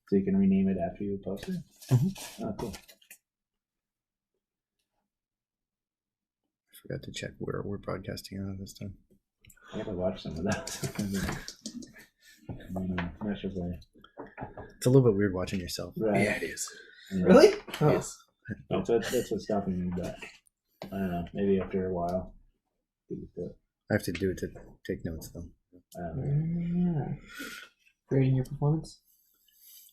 So you can rename it after you post it? Mm-hmm. Oh, cool. I forgot to check where we're broadcasting out of this time. I gotta watch some of that. I'm not sure why. It's a little bit weird watching yourself. Right. Yeah, it is. Yeah. Really? Oh. Yes. That's what's stopping me, but I don't know. Maybe after a while. I have to do it to take notes, though. Yeah. Grading your performance?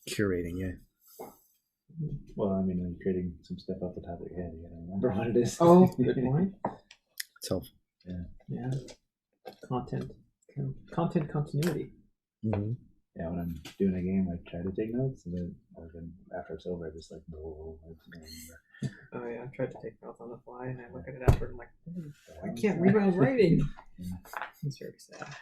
Curating, yeah. Well, I mean, when you're creating some stuff off the top of your head, you gotta remember what it is. Oh, good point. It's helpful. Yeah. Content continuity. Mm-hmm. Yeah, when I'm doing a game, I try to take notes, and then after it's over, I just like, no, Oh yeah, I tried to take notes on the fly, and I look at it after, and I'm like, I can't read what I was writing. It's very sad.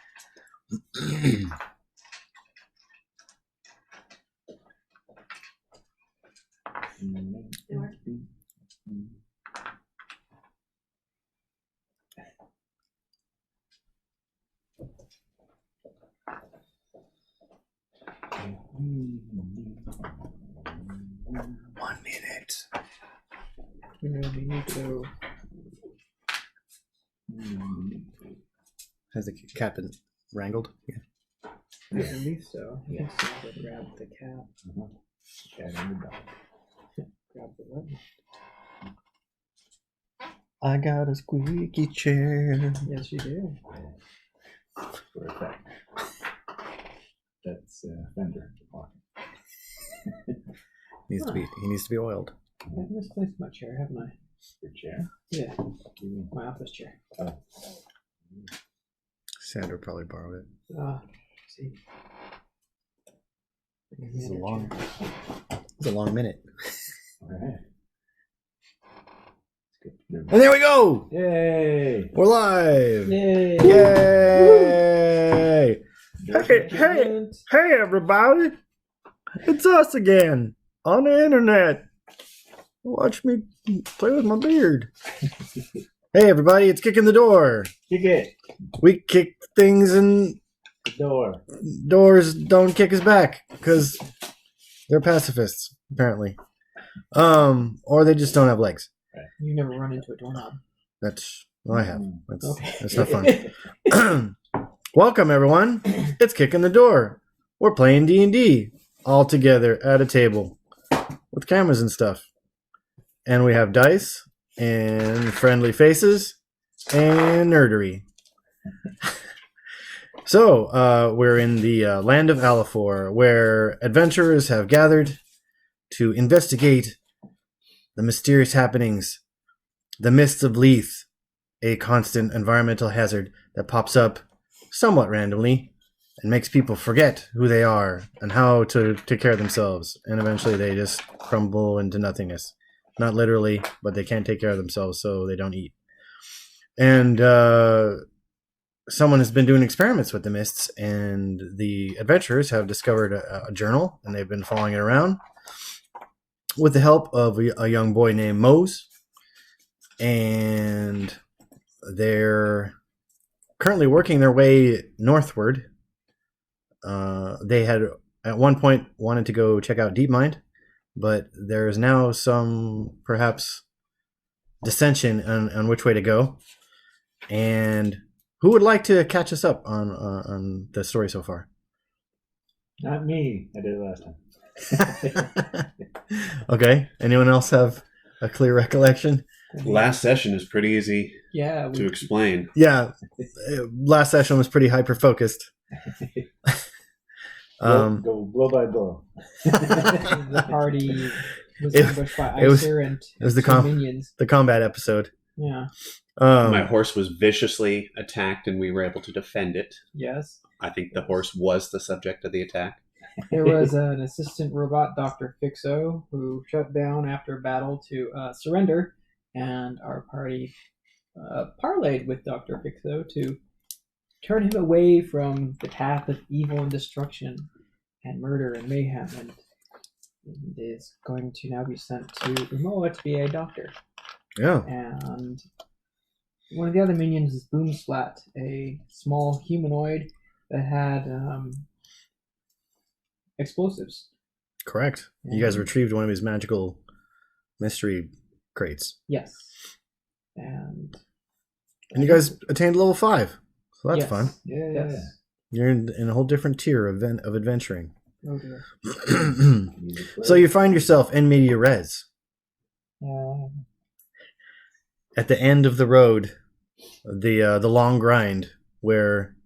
One minute. We need to. Has the cat been wrangled? Yeah. I believe so. I think so. Grab the cat. Grab the what? I got a squeaky chair. Yes, you do. For effect. That's Fender walking. He needs to be oiled. I've misplaced my chair, haven't I? Your chair? Yeah. My office chair. Oh. Sandra probably borrowed it. See. This is a long minute. All right. And there we go! Yay! We're live! Yay! Yay! Hey, everybody! It's us again on the internet. Watch me play with my beard. Hey, everybody! It's Kicking the Door. Kick it. We kick things and The door. doors don't kick us back because they're pacifists, apparently. Or they just don't have legs. You never run into a doorknob. Well, I have. Okay. That's not fun. Welcome, everyone. It's Kicking the Door. We're playing D&D all together at a table with cameras and stuff. And we have dice and friendly faces and nerdery. So, we're in the land of Alifor, where adventurers have gathered to investigate the mysterious happenings, the mists of Leith, a constant environmental hazard that pops up somewhat randomly and makes people forget who they are and how to take care of themselves. And eventually they just crumble into nothingness. Not literally, but they can't take care of themselves, so they don't eat. And someone has been doing experiments with the mists, and the adventurers have discovered a journal, and they've been following it around with the help of a young boy named Mose. And they're currently working their way northward. They had at one point wanted to go check out DeepMind, but there is now some perhaps dissension on which way to go. And who would like to catch us up on the story so far? Not me. I did it last time. Okay. Anyone else have a clear recollection? Last session is pretty easy Yeah. to explain. Yeah. Last session was pretty hyper-focused. Go blow by blow. The party was It- ambushed by it was- Icer and it was the two minions. The combat episode. Yeah. My horse was viciously attacked and we were able to defend it. Yes. I think the horse was the subject of the attack. There was an assistant robot, Dr. Fixo, who shut down after battle to surrender, and our party parlayed with Dr. Fixo to turn him away from the path of evil and destruction and murder and mayhem, and is going to now be sent to Umoa to be a doctor. Yeah. And one of the other minions is Boomsplat, a small humanoid that had explosives. Correct. You guys retrieved one of his magical mystery crates. Yes. And And you guys attained level 5. So that's yes. fun. Yeah. Yes. You're in a whole different tier of adventuring. Oh dear. So you find yourself in media res. At the end of the road, the long grind where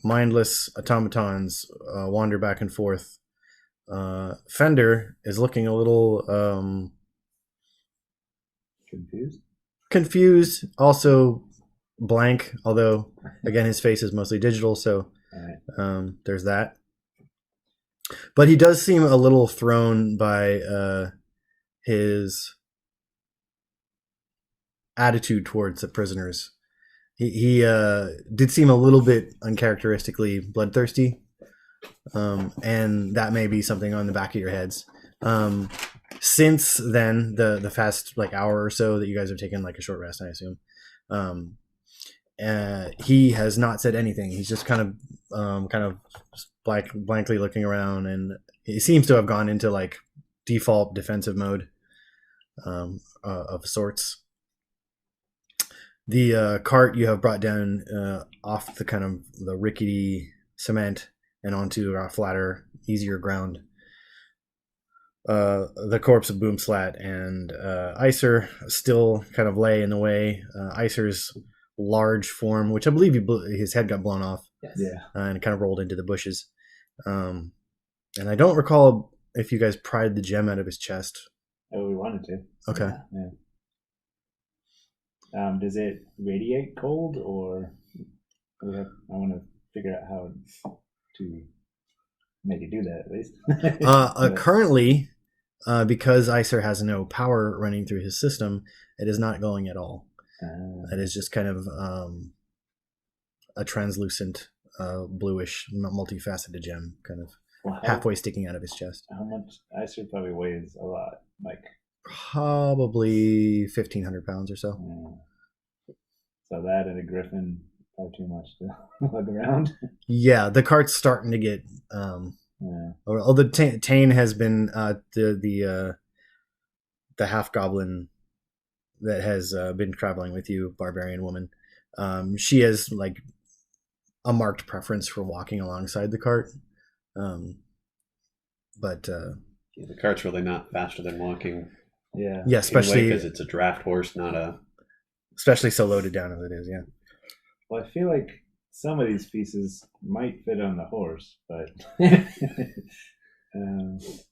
mindless automatons wander back and forth. Fender is looking a little confused, also blank, although again his face is mostly digital, so there's that. But he does seem a little thrown by his attitude towards the prisoners. He did seem a little bit uncharacteristically bloodthirsty, and that may be something on the back of your heads. Since then, the past hour or so that you guys have taken a short rest, I assume, he has not said anything. He's just kind of blankly looking around, and he seems to have gone into default defensive mode of sorts. The cart you have brought down off the rickety cement and onto flatter, easier ground. The corpse of Boomslat and Icer still kind of lay in the way. Icer's large form, which I believe his head got blown off, and kind of rolled into the bushes. And I don't recall if you guys pried the gem out of his chest. Oh, we wanted to. Okay. Yeah. Does it radiate cold, or I want to figure out how to make it do that at least. Currently, because Icer has no power running through his system, it is not going at all. It is just kind of a translucent, bluish, multifaceted gem, kind of halfway sticking out of his chest. How much? Icer probably weighs a lot, probably 1,500 pounds or so. So that and a griffin are too much to lug around. Yeah, the cart's starting to get. Although Tane has been the half goblin that has been traveling with you, barbarian woman. She has a marked preference for walking alongside the cart. But the cart's really not faster than walking. Yeah, especially because it's a draft horse, not a. Especially so loaded down as it is. Yeah. Well, I feel like some of these pieces might fit on the horse, but it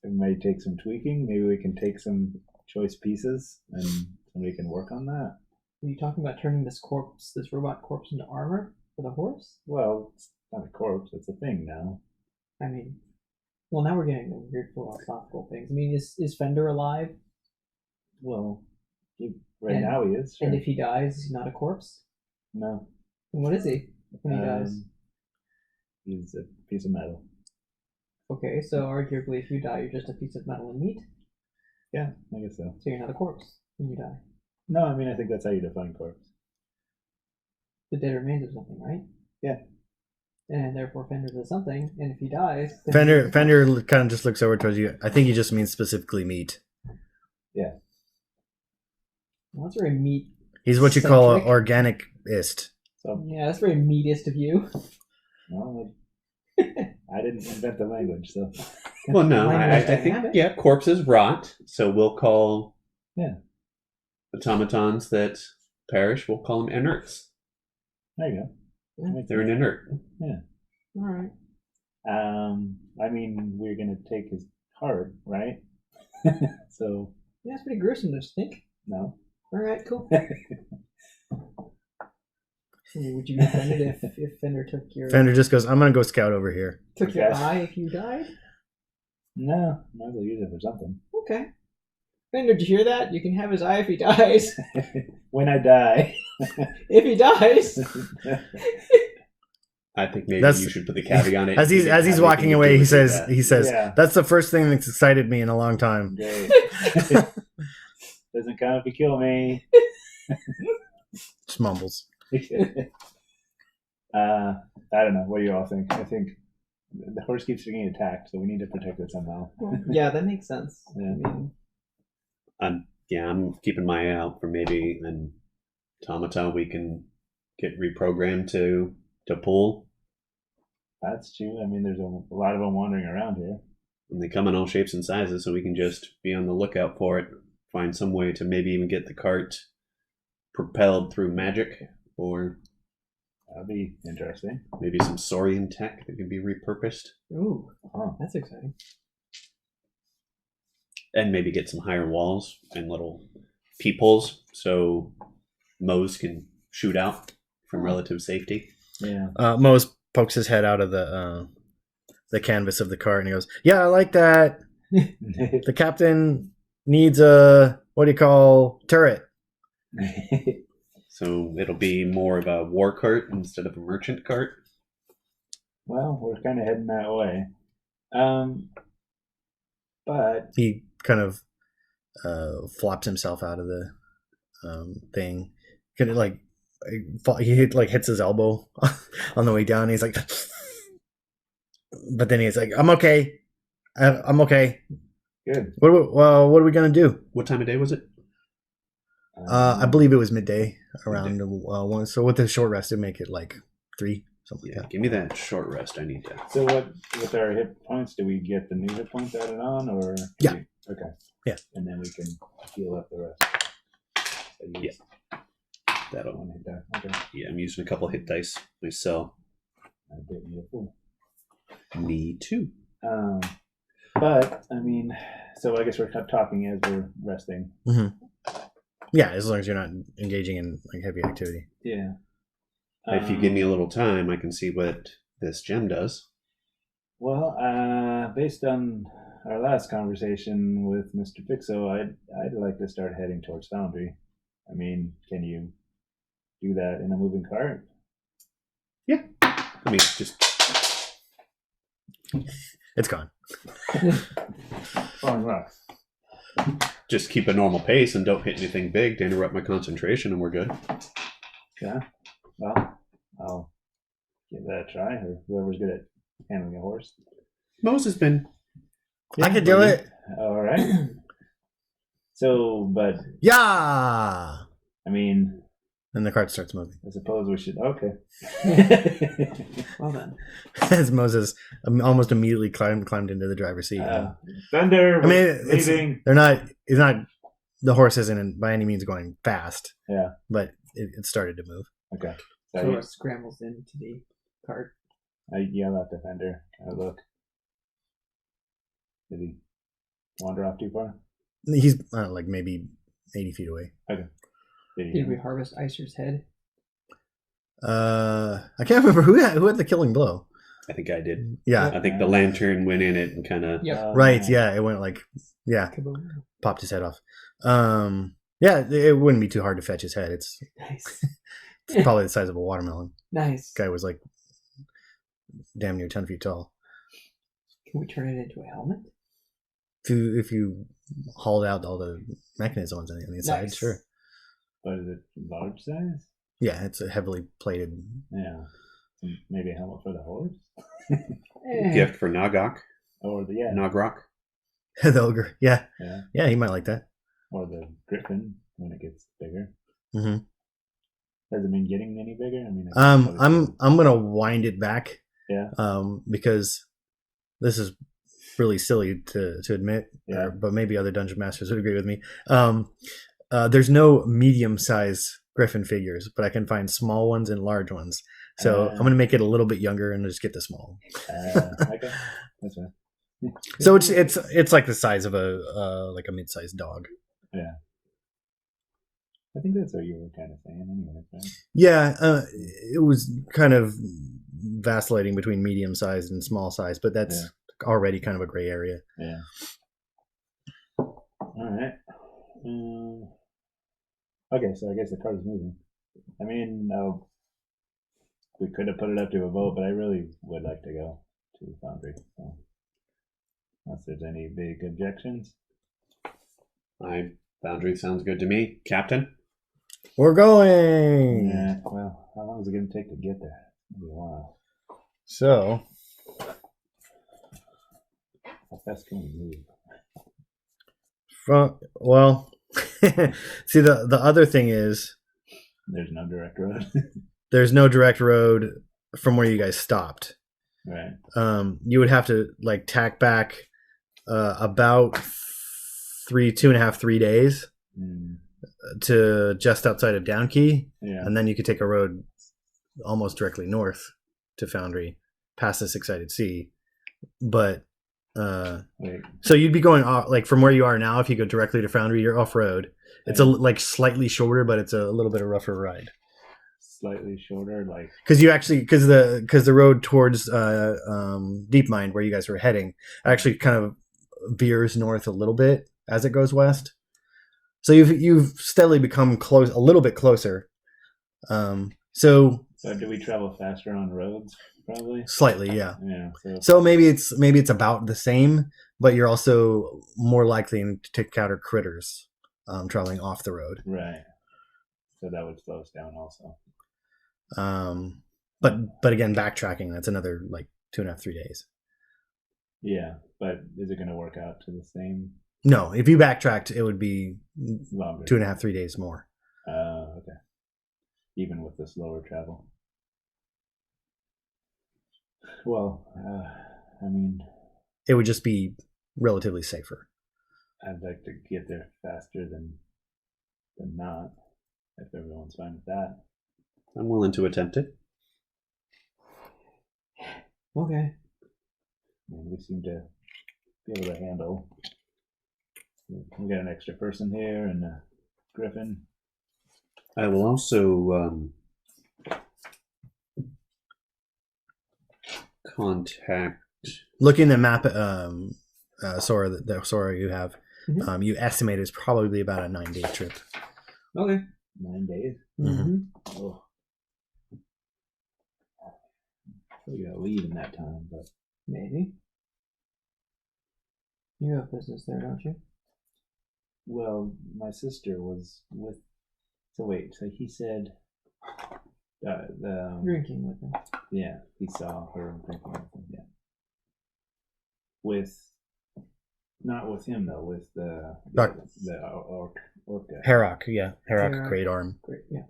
may take some tweaking. Maybe we can take some choice pieces and somebody can work on that. Are you talking about turning this robot corpse into armor for the horse? Well, it's not a corpse, it's a thing now. I mean, well, now we're getting into weird philosophical things. I mean, is Fender alive? Well, now he is. Sure. And if he dies, is he not a corpse? No. And what is he when he dies? He's a piece of metal. Okay, so arguably if you die, you're just a piece of metal and meat? Yeah, I guess so. So you're not a corpse when you die? No, I mean, I think that's how you define corpse. The dead remains of something, right? Yeah. And therefore Fender's a something, and if he dies... Fender kind of just looks over towards you. I think he just means specifically meat. Yeah. Well, that's very meat. He's what you call an organicist. So, yeah, that's very meatist of you. Well, I didn't invent the language, so. Well, no, I think corpses rot, so we'll call automatons that perish. We'll call them inerts. There you go. They're an inert. Yeah. All right. I mean, we're gonna take his heart, right? So. Yeah, it's pretty gruesome, don't you think? No. All right, cool. Would you be offended if Fender took your... Fender just goes, I'm going to go scout over here. Took your eye if you died? No, might as well use it for something. Okay. Fender, did you hear that? You can have his eye if he dies. When I die. If he dies. I think maybe you should put the caveat on it. As he's walking away, he says, that's the first thing that's excited me in a long time. Great. Doesn't count if you kill me. Just mumbles. I don't know. What do you all think? I think the horse keeps getting attacked, so we need to protect it somehow. Yeah, that makes sense. Yeah. I mean, I'm keeping my eye out for maybe an automata we can get reprogrammed to pull. That's true. I mean, there's a lot of them wandering around here. And they come in all shapes and sizes, so we can just be on the lookout for it. Find some way to maybe even get the cart propelled through magic, or That'd be interesting. maybe some Saurian tech that can be repurposed. ooh, Oh, that's exciting. And maybe get some higher walls and little peepholes so Mose can shoot out from relative safety. yeah. Mose pokes his head out of the canvas of the cart and he goes, "Yeah, I like that. The captain needs a turret." So it'll be more of a war cart instead of a merchant cart. Well, we're kind of heading that way. But He kind of flops himself out of the thing. Kind of like hits his elbow on the way down. He's like, but then he's like, "I'm okay. I'm okay. good. What are we gonna do?" What time of day was it? I believe it was midday around 1. So with the short rest, it'd make it like 3, something Yeah, like that. give me that short rest. I need to. So what with our hit points? Do we get the new hit points added on, or Yeah. okay, Yeah. and then we can heal up the rest. So use That'll. one hit die. Okay, Yeah, I'm using a couple hit dice myself. I bit me a fool. Me too. But I mean, so I guess we're talking as we're resting. Yeah, as long as you're not engaging in like heavy activity. Yeah. If you give me a little time, I can see what this gem does. Well, based on our last conversation with Mr. Fixo, I'd like to start heading towards Foundry. I mean, can you do that in a moving cart? I mean, just It's gone. Falling rocks. keep a normal pace and don't hit anything big to interrupt my concentration, and we're good. Yeah. Well, I'll give that a try, or whoever's good at handling a horse. Mose has been. I can do it. All right. So, but Yeah. I mean, And the cart starts moving. I suppose we should. Okay. Well then. As Moses almost immediately climbed into the driver's seat. Thunder. I mean, leaving. it's not. The horse isn't by any means going fast. Yeah. But it started to move. Okay. So So it scrambles into the cart. I yell at the Fender. I look. Did he wander off too far? He's like maybe 80 feet away. Did he? Did we harvest Icer's head? I can't remember who had the killing blow. I think I did. Yeah. I think the lantern went in it and kind of. Yep. Right. Yeah. It went like, Kaboom. popped his head off. Yeah. It wouldn't be too hard to fetch his head. It's Nice. probably the size of a watermelon. Nice. Guy was like damn near 10 feet tall. Can we turn it into a helmet? If you hauled out all the mechanisms on the inside, Nice. sure. But is it large size? Yeah, it's a heavily plated. Yeah. Maybe a helmet for the horse? Gift for Nagok. Or the Nagrok. The ogre. Yeah. Yeah. Yeah, he might like that. Or the griffin when it gets bigger. Hmm. Has it been getting any bigger? I mean, I guess I'm gonna wind it back. Yeah. Because this is really silly to admit, Yeah. but maybe other dungeon masters would agree with me. There's no medium size griffin figures, but I can find small ones and large ones. So I'm gonna make it a little bit younger and just get the small. okay. That's fine. So it's like the size of a mid-sized dog. Yeah. I think that's what you were kind of saying anyway. Right? Yeah, it was kind of vacillating between medium sized and small size, but that's already kind of a gray area. Yeah. All right. Okay, so I guess the cart is moving. I mean, we could have put it up to a vote, but I really would like to go to Foundry. So, unless there's any big objections. Boundary sounds good to me. Captain? We're going. Yeah. Well, how long is it going to take to get there? Maybe a while. So fast can we move? Well, see, the other thing is There's no direct road. there's no direct road from where you guys stopped. Right. You would have to like tack back about 2.5, 3 days to just outside of Downkey, Yeah. and then you could take a road almost directly north to Foundry, past this excited sea. But Wait. so you'd be going off like from where you are now. If you go directly to Foundry, you're off road. It's like slightly shorter, but it's a little bit of rougher ride. Slightly shorter, like Because the road towards Deep Mine, where you guys were heading, actually kind of veers north a little bit as it goes west. So you've steadily become close, a little bit closer. So do we travel faster on roads? Probably. slightly, yeah. Yeah. So maybe it's about the same, but you're also more likely to encounter critters traveling off the road. Right. So that would slow us down also. But again, backtracking, that's another like 2.5, 3 days. Yeah, but is it going to work out to the same? No, if you backtracked, it would be Longer. 2.5, 3 days more. Okay. Even with the slower travel. Well, I mean, It would just be relatively safer. I'd like to get there faster than not, if everyone's fine with that. I'm willing to attempt it. Okay. I mean, we seem to be able to handle. We got an extra person here and a Griffin. I will also contact. Looking at the map, Sora, the Sora you have, Mhm. you estimate it's probably about a 9-day trip. Okay. 9 days. Mm-hmm. Oh. We gotta leave in that time, but Maybe. You have business there, don't you? well, my sister was with. So wait, so he said, Drinking with him. yeah, he saw her drinking with him. Yeah. With, not with him though. With the orc guy. Herok, yeah. Herok Herok. Great Arm, Great. Yeah.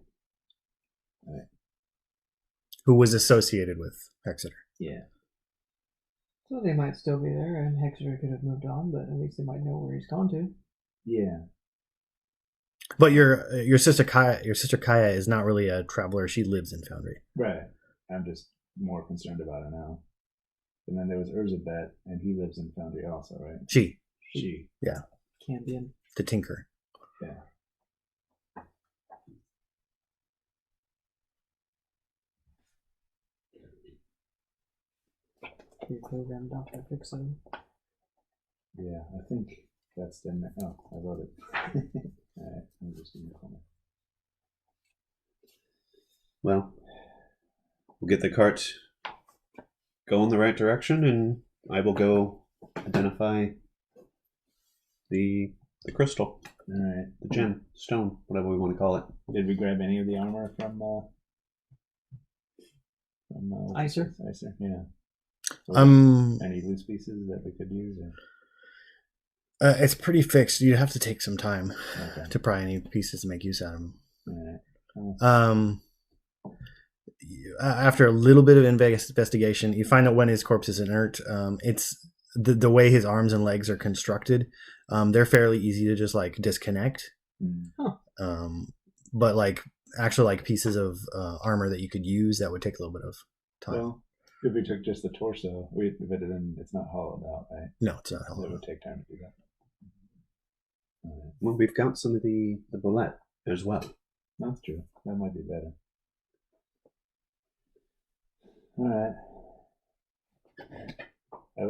who was associated with Exeter. Yeah. So they might still be there, and Hexer could have moved on, but at least they might know where he's gone to. Yeah. But your sister Kaya is not really a traveler. She lives in Foundry. Right. I'm just more concerned about it now. And then there was Urzabet, and he lives in Foundry also, right? She, Yeah. Cambion. the tinker. Yeah. Reprogram Dr. Fixo. Yeah, I think that's the. Oh, I wrote it. Alright, I'm just in the corner. Well, we'll get the cart going the right direction, and I will go identify the crystal, Alright. the gem, stone, whatever we want to call it. Did we grab any of the armor from Icer? Icer, yeah. Any loose pieces that we could use? Or? It's pretty fixed. You have to take some time Okay. to pry any pieces to make use out of them. Alright. After a little bit of investigation, you find out when his corpse is inert. It's the way his arms and legs are constructed. They're fairly easy to just like disconnect. But like actual like pieces of armor that you could use, that would take a little bit of time. Well, if we took just the torso, but then it's not hollowed out, right? No, it's not. So it would take time to do that. Alright. Well, we've got some of the bullet as well. That's true. That might be better. Alright. I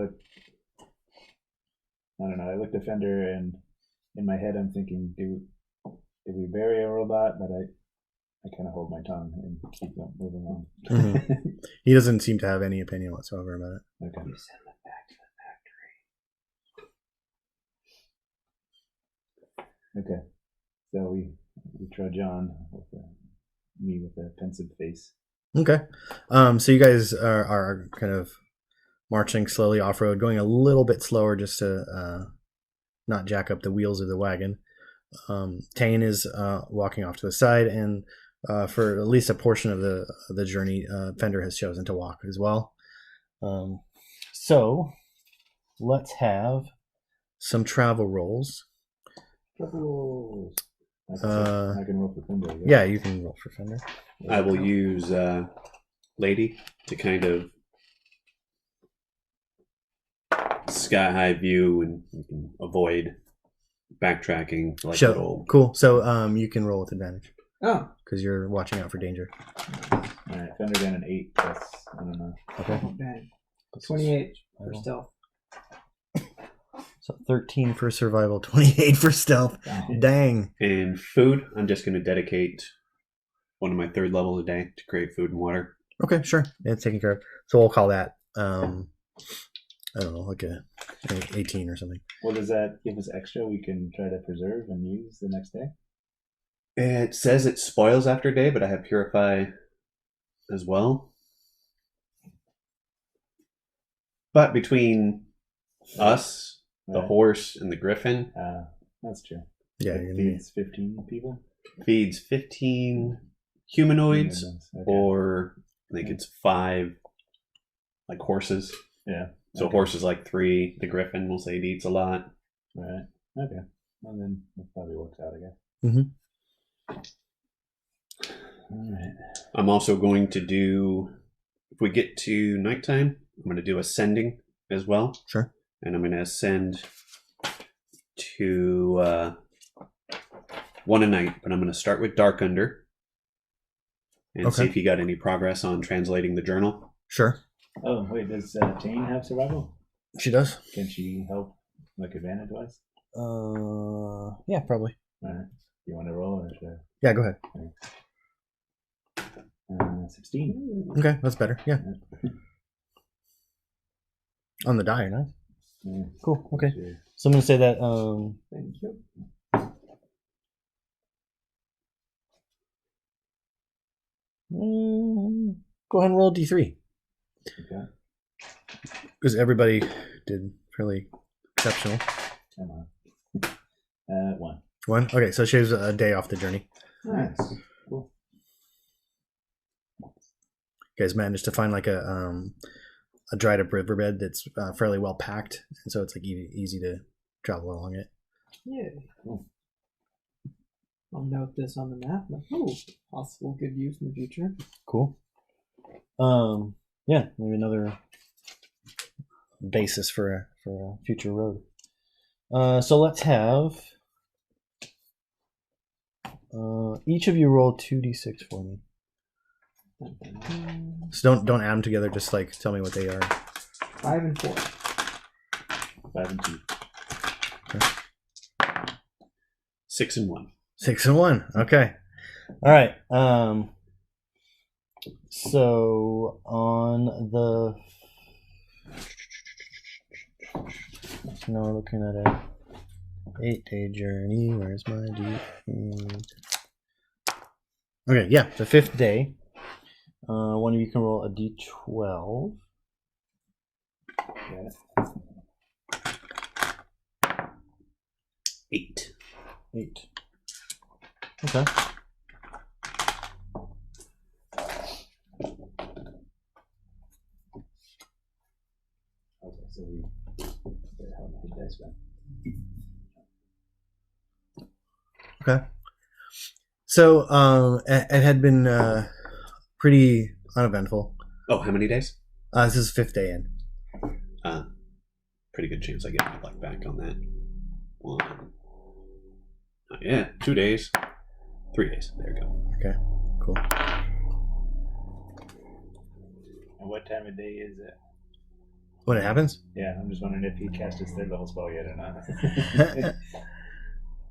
don't know. I looked at Fender, and in my head I'm thinking, did we bury a robot? But I kind of hold my tongue and keep moving on. Mhm. He doesn't seem to have any opinion whatsoever about it. Okay. You send them back to the factory. Okay. So we trudge on with me with a pensive face. Okay. So you guys are kind of marching slowly off road, going a little bit slower just to not jack up the wheels of the wagon. Tane is walking off to the side, and for at least a portion of the journey, Fender has chosen to walk as well. So let's have some travel rolls. Trouble. I can roll for Fender. I guess. Yeah, you can roll for Fender. I will use Lady to kind of sky high view, and you can avoid backtracking like Show. little. Cool. So you can roll with advantage Oh, because you're watching out for danger. All right, Fender got an 8 plus. I don't know. Okay. oh dang. 28 for stealth. So 13 for survival, 28 for stealth. Dang. And food, I'm just going to dedicate one of my 3rd levels a day to create food and water. Okay, sure. It's taken care of. So we'll call that, I don't know, like a 18 or something. Well, does that give us extra we can try to preserve and use the next day? It says it spoils after a day, but I have Purify as well. But between us, the Right. horse, and the griffin, That's true. Yeah, It you're gonna feeds 15 people. feeds 15 humanoids, Okay. or I think it's 5 like horses. Yeah. So Okay. horses like 3. The griffin, we'll say it eats a lot. Right. Okay. Well, then that probably works out, I guess. Mhm. All right. I'm also going to do, if we get to nighttime, I'm going to do ascending as well. Sure. And I'm going to ascend to 1 a night, but I'm going to start with Dark Under and see Okay. if you got any progress on translating the journal. Sure. Oh, wait, does Tane have survival? She does. Can she help, like, advantage-wise? Yeah, probably. All right. You want to roll or should Yeah, go ahead. I? 16. Okay, that's better. Yeah. On the die, nice. Yeah. Cool. Okay. Sure. So I'm gonna say that. Thank you. Go ahead and roll D3 Okay. because everybody did fairly exceptional. Come on. 1. 1. Okay, so she has a day off the journey. Nice. Cool. You guys managed to find like a dried up riverbed that's fairly well packed, and so it's like easy to travel along it. Yeah. Cool. I'll note this on the map. Like, oh, possible good use in the future. Cool. Yeah, maybe another basis for a future road. So let's have each of you roll 2d6 for me. So don't add them together. Just like tell me what they are. 5 and 4. 5 and 2. 6 and 1. 6 and 1. Okay. All right. So on the now we're looking at a 8-day journey. Where's my D? Okay, yeah, the 5th day. One of you can roll a D12. Yeah. 8. 8. Okay. Okay, so we how many dice back? Okay. So it had been pretty uneventful. Oh, how many days? This is 5th day in. Pretty good chance I get my luck back on that. 1. Not yet. 2 days. 3 days. There we go. Okay, cool. And what time of day is it? When it happens? Yeah, I'm just wondering if he cast his 3rd level spell yet or not.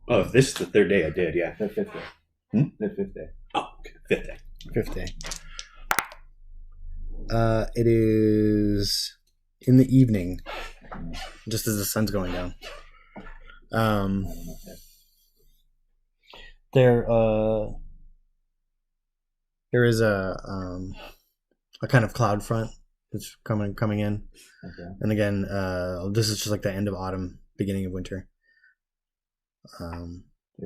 Oh, if this is the 3rd day, I did, yeah. The 5th day. The 5th day. Oh, okay. 5th day. 5th day. It is in the evening, just as the sun's going down. I don't know if that- There is a kind of cloud front It's coming in. Okay. And again, this is just like the end of autumn, beginning of winter.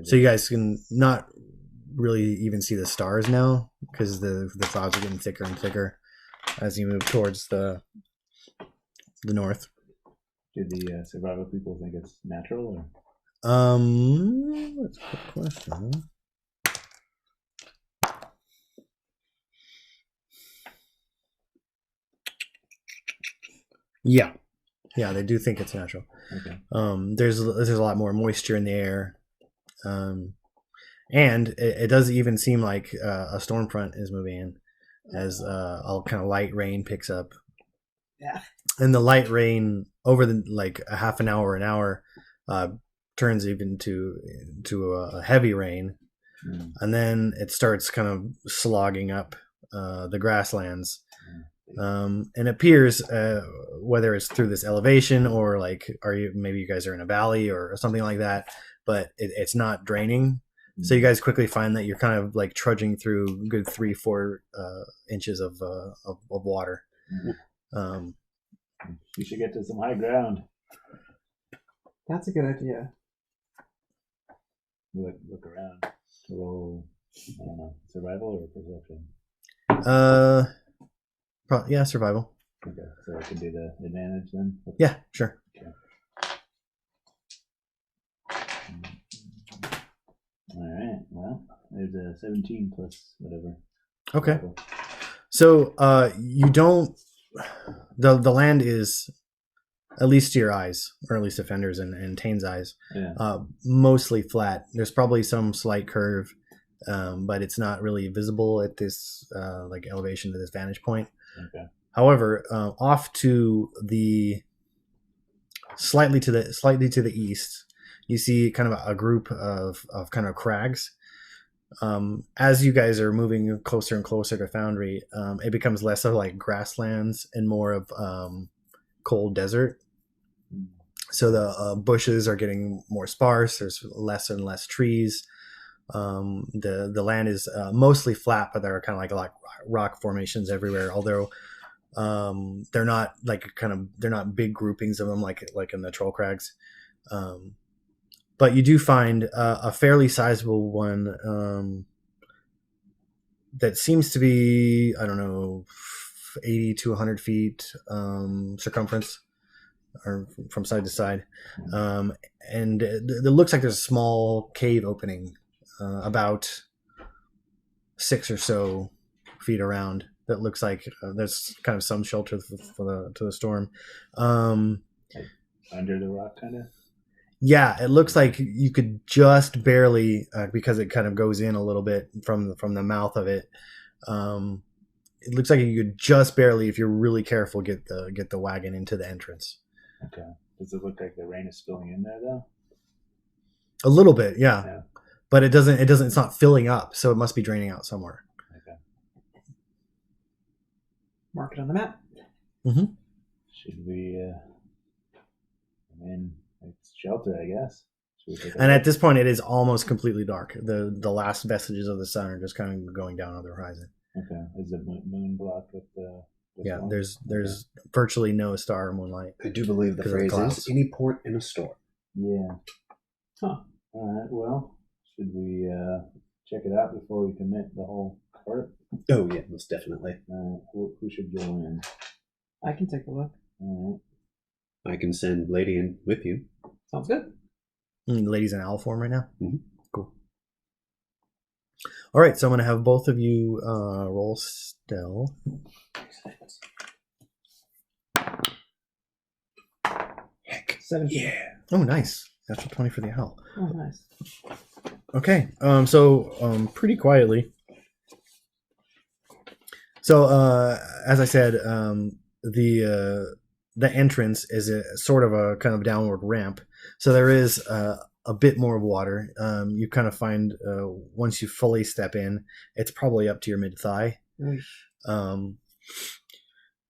So you guys can not really even see the stars now because the clouds are getting thicker and thicker as you move towards the north. Do the survival people think it's natural or? That's a good question. Yeah, they do think it's natural. Okay. There's a lot more moisture in the air, and it does even seem like a storm front is moving in as all kind of light rain picks up. Yeah. And the light rain over the like a half an hour, turns even to a heavy rain, and then it starts kind of slogging up the grasslands. And it appears, whether it's through this elevation or like, maybe you guys are in a valley or something like that, but it's not draining. So you guys quickly find that you're kind of like trudging through good 3-4 inches of water. You should get to some high ground. That's a good idea. Look around. Roll, I don't know, survival or perception? Yeah, survival. Okay, so I can do the advantage then? Yeah, sure. Okay. Alright, well, there's a 17 plus whatever. Okay. Survival. So you don't, the land is, at least to your eyes, or at least Defender's and Tane's eyes, mostly flat. There's probably some slight curve, but it's not really visible at this like elevation to this vantage point. Okay. However, off to the slightly to the east, you see kind of a group of kind of crags. As you guys are moving closer and closer to Foundry, it becomes less of like grasslands and more of cold desert. So the bushes are getting more sparse. There's less and less trees. The land is mostly flat, but there are kind of like rock formations everywhere. Although they're not they're not big groupings of them like in the Troll Crags. But you do find a fairly sizable one that seems to be, I don't know, 80 to 100 feet circumference, or from side to side. And it looks like there's a small cave opening about 6 or so feet around that looks like there's kind of some shelter to the storm. Under the rock, kind of? Yeah, it looks like you could just barely, because it kind of goes in a little bit from the mouth of it. It looks like you could just barely, if you're really careful, get the wagon into the entrance. Okay. Does it look like the rain is spilling in there though? A little bit, yeah. But it doesn't. It's not filling up, so it must be draining out somewhere. Okay. Mark it on the map. Mm-hmm. Should we? I mean, it's shelter, I guess. And at this point, it is almost completely dark. The last vestiges of the sun are just kind of going down on the horizon. Okay. Is the moon blocked with the? Yeah, there's virtually no star or moonlight. I do believe the phrase is any port in a storm. Yeah. Huh. All right. Well, should we check it out before we commit the whole part? Oh yeah, most definitely. Who should go in? I can take a look. All I can send Lady in with you. Sounds good. The lady's in owl form right now. Mm-hmm. Cool. All right, so I'm going to have both of you roll stealth. Heck 17. yeah! Oh, nice. Natural 20 for the owl. Oh, nice. Okay, so pretty quietly. So as I said, the entrance is a sort of a kind of downward ramp. So there is a bit more water. You kind of find once you fully step in, it's probably up to your mid thigh.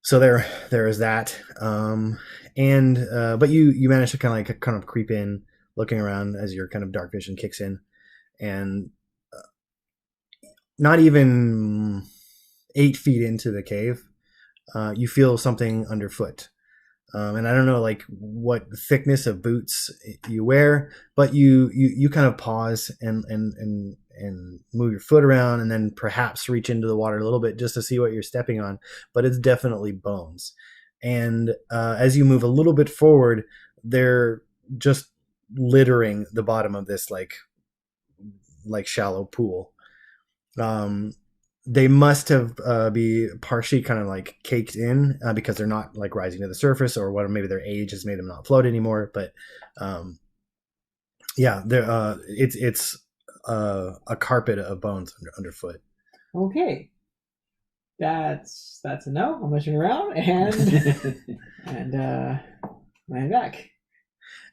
So there is that. But you manage to kind of creep in, looking around as your kind of dark vision kicks in, and not even 8 feet into the cave, you feel something underfoot. And I don't know like what thickness of boots you wear, but you kind of pause and move your foot around, and then perhaps reach into the water a little bit just to see what you're stepping on. But it's definitely bones. And as you move a little bit forward, they're just littering the bottom of this like shallow pool. They must have be partially kind of like caked in because they're not like rising to the surface, or what, maybe their age has made them not float anymore. But yeah, it's a carpet of bones underfoot. Okay. That's a no. I'm looking around and I'm back.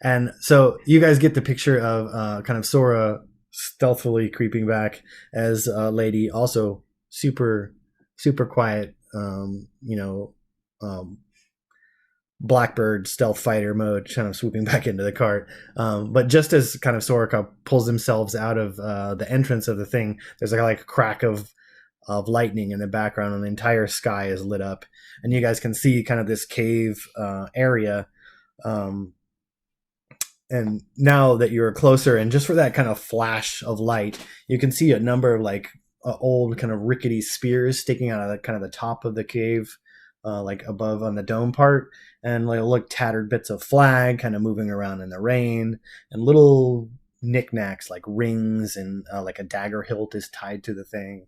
And so you guys get the picture of kind of Sora stealthily creeping back as a lady, also super quiet, Blackbird stealth fighter mode, kind of swooping back into the cart. But just as kind of Sora pulls themselves out of the entrance of the thing, there's like a crack of lightning in the background, and the entire sky is lit up, and you guys can see kind of this cave area. And now that you're closer, and just for that kind of flash of light, you can see a number of like old kind of rickety spears sticking out of the kind of the top of the cave, like above on the dome part, and like look tattered bits of flag kind of moving around in the rain, and little knickknacks like rings, and like a dagger hilt is tied to the thing.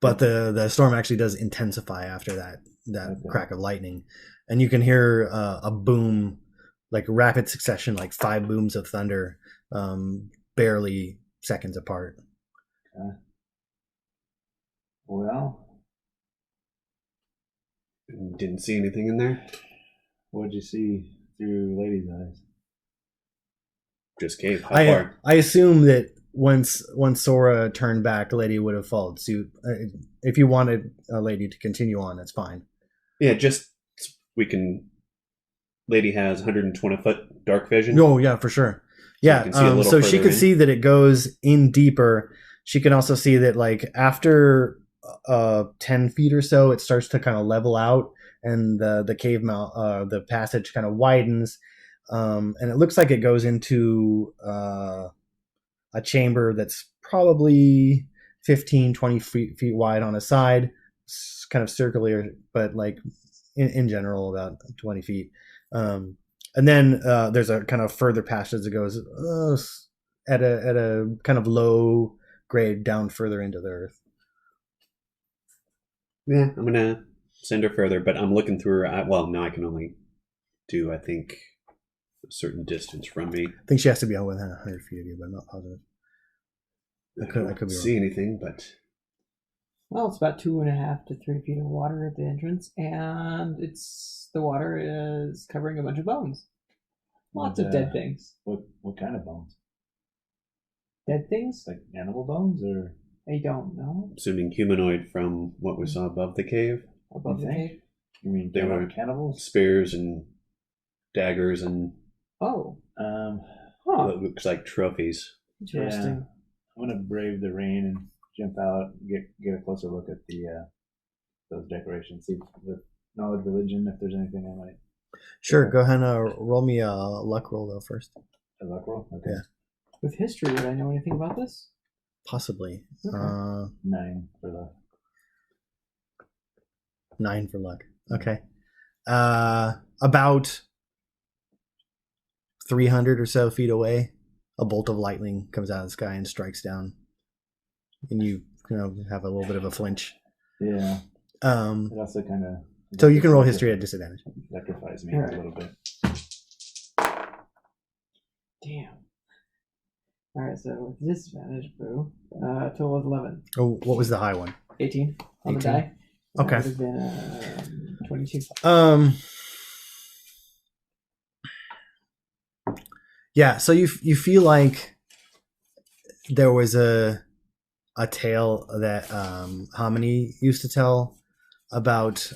But the storm actually does intensify after that okay. Crack of lightning, and you can hear a boom, like rapid succession, like 5 booms of thunder, barely seconds apart. Okay. Well, didn't see anything in there. What'd you see through Lady's eyes? Just cave. How far? I assume that once Sora turned back, the lady would have followed suit. If you wanted a lady to continue on, that's fine. Yeah, just we can. Lady has 120 foot dark vision. Oh yeah, for sure. Yeah, so she could see that it goes in deeper. She can also see that like after 10 feet or so, it starts to kind of level out, and the cave mouth, the passage kind of widens, and it looks like it goes into a chamber that's probably 15-20 feet wide on a side. It's kind of circular, but like in general about 20 feet. And then there's a kind of further passage that goes at a kind of low grade down further into the earth. Yeah, I'm gonna send her further, but I'm looking through her. Well, now I can only do, I think, a certain distance from me. I think she has to be within 100 feet of you, but I'm not positive. I could see anything, but well, it's about 2.5 to 3 feet of water at the entrance, and the water is covering a bunch of bones. Lots of dead things. What kind of bones? Dead things? Like animal bones, or I don't know. Assuming humanoid from what we saw above the cave. Above the cave? You mean they were cannibals? Spears and daggers and it looks like trophies. Interesting. Yeah. I'm gonna brave the rain and jump out, get a closer look at the those decorations, see with knowledge religion if there's anything I might. Sure, go ahead and roll me a luck roll though first. A luck roll? Okay. Yeah. With history, would I know anything about this? Possibly. Okay. 9 for luck. 9 for luck. Okay. About 300 or so feet away, a bolt of lightning comes out of the sky and strikes down, and you have a little bit of a flinch. Yeah. It also kind of. So you can roll history at disadvantage. Electrifies me a little bit. Damn. All right, so with disadvantage, boo. Total is 11. Oh, what was the high one? 18 on 18? the die. Okay. That would have been 22. Yeah, so you feel like there was a tale that Hominy used to tell about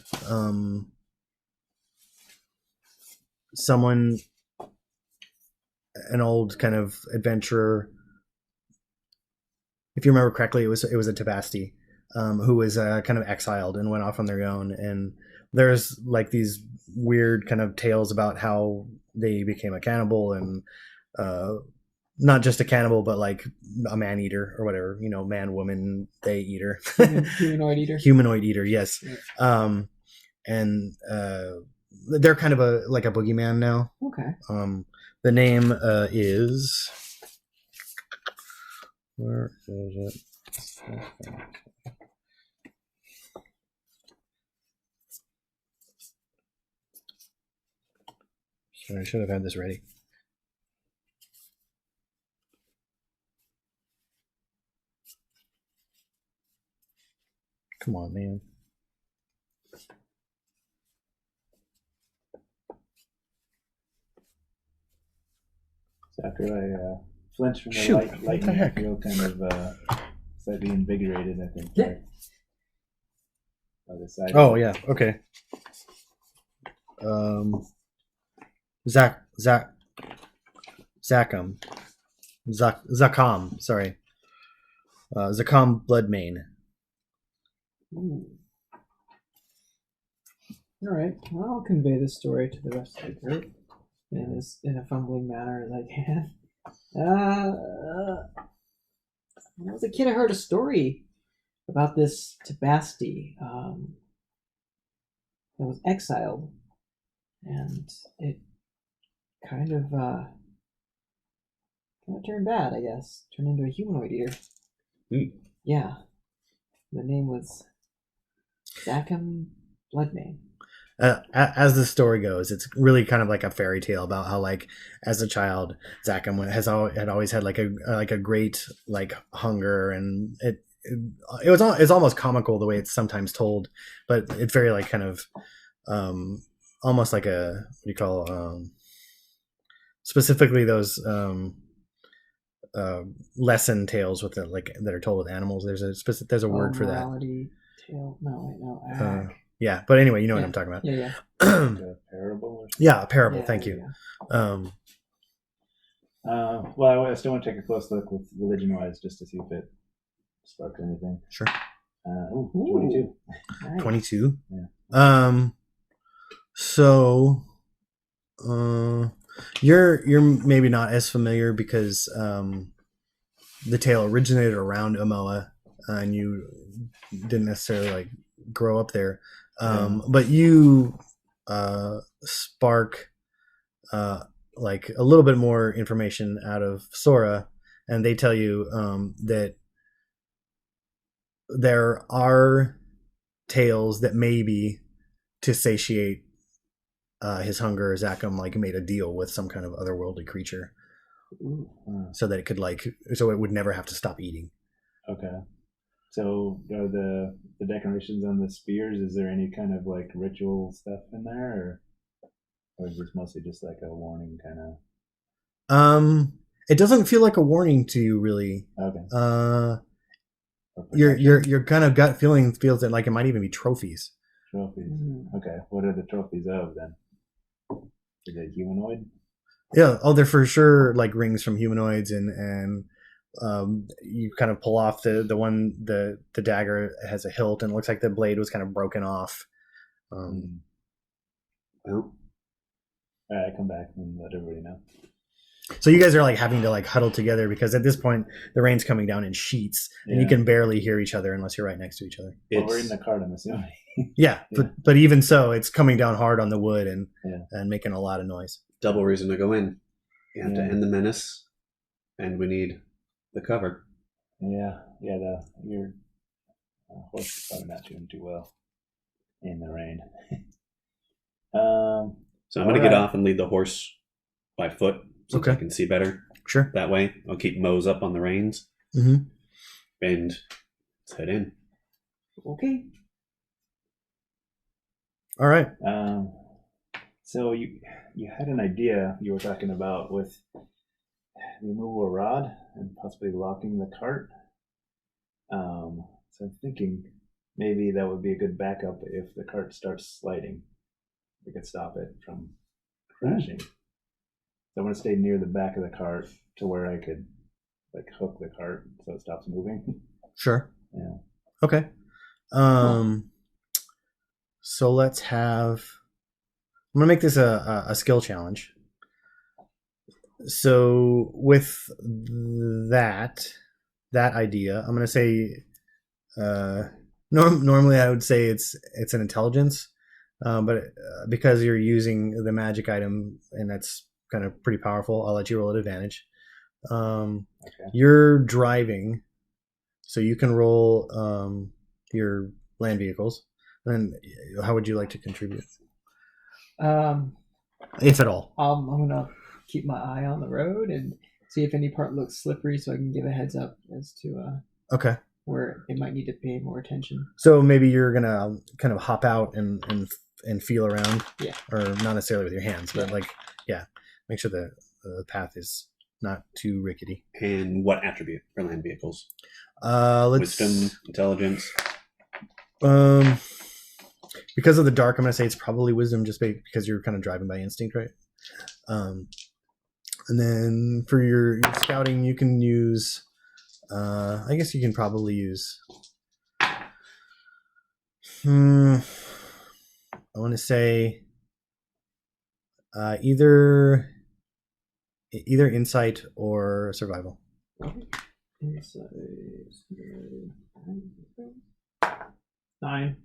someone, an old kind of adventurer, if you remember correctly, it was a Tabasti who was kind of exiled and went off on their own. And there's like these weird kind of tales about how they became a cannibal and not just a cannibal, but like a man eater or whatever, man, woman, they eater, Humanoid eater. humanoid eater. Yes. Yeah. And they're kind of a boogeyman now. Okay. The name is, where is it? Sorry, I should have had this ready. Come on, man. So after I flinch from the Shoot, lightning, what the I heck? feel kind of slightly invigorated, I think. Yeah. By the side. Oh yeah, okay. Zakam, sorry. Zakam Bloodmane. Ooh. All right. Well, I'll convey this story to the rest of the group in a fumbling manner as I can. When I was a kid, I heard a story about this Tabasti that was exiled, and it kind of turned bad, I guess. Turned into a humanoid eater. Hmm. Yeah. The name was Zakam Bloodmane. As the story goes, it's really kind of like a fairy tale about how, like, as a child, Zakam had always had like a great like hunger, and it's almost comical the way it's sometimes told, but it's very like kind of almost like a, what do you call, specifically those lesson tales with the, like, that are told with animals. There's a word for that. Morality tale. No, wait, no. Yeah, but anyway, you know Yeah. what I'm talking about. Yeah. Like a parable or something? Yeah, a parable. Yeah, Thank you. yeah. Well, I still want to take a close look with religion-wise just to see if it sparks anything. Sure. 22. Nice. 22. Yeah. So, you're maybe not as familiar because the tale originated around Omoa, and you didn't necessarily like grow up there. But you spark like a little bit more information out of Sora, and they tell you that there are tales that maybe, to satiate his hunger, Zakam like made a deal with some kind of otherworldly creature, so that it could so it would never have to stop eating. Okay. So are the decorations on the spears, is there any kind of like ritual stuff in there, or is this mostly just like a warning kind of? It doesn't feel like a warning to you, really. Okay. Your kind of gut feeling feels that like it might even be trophies. Trophies. Mm. Okay. What are the trophies of then? Is it humanoid? Yeah. Oh, they're for sure like rings from humanoids, and you kind of pull off the dagger has a hilt, and it looks like the blade was kind of broken off. Oh. All right, I come back and let everybody know. So you guys are like having to like huddle together because at this point the rain's coming down in sheets, and you can barely hear each other unless you're right next to each other. Well, we're in the cart, I'm assuming. Yeah, Yeah. But even so, it's coming down hard on the wood and Yeah. making a lot of noise. Double reason to go in. You have to Yeah. end the menace, and we need the cover. Yeah. Your horse is probably not doing too well in the rain. So I'm going to get off and lead the horse by foot so Okay. I can see better. Sure. That way, I'll keep Mose up on the reins, Mm-hmm. and let's head in. Okay. All right. So you had an idea you were talking about with the removal rod and possibly locking the cart. So I'm thinking maybe that would be a good backup if the cart starts sliding. We could stop it from crashing. So I want to stay near the back of the cart to where I could like hook the cart so it stops moving. Sure. Yeah. Okay. So let's have. I'm gonna make this a skill challenge. So with that idea, I'm gonna say. Normally, I would say it's an intelligence, but because you're using the magic item and that's kind of pretty powerful, I'll let you roll at advantage. Okay. You're driving, so you can roll your land vehicles. And how would you like to contribute, if at all? I'm gonna keep my eye on the road and see if any part looks slippery, so I can give a heads up as to Okay. where they might need to pay more attention. So maybe you're gonna kind of hop out and feel around, Yeah. or not necessarily with your hands, but make sure the path is not too rickety. And what attribute for land vehicles? Let's Wisdom, intelligence. Because of the dark, I'm gonna say it's probably wisdom, just because you're kind of driving by instinct, right? And then for your scouting, you can use. I guess you can probably use. I want to say either insight or survival. Insight. 9.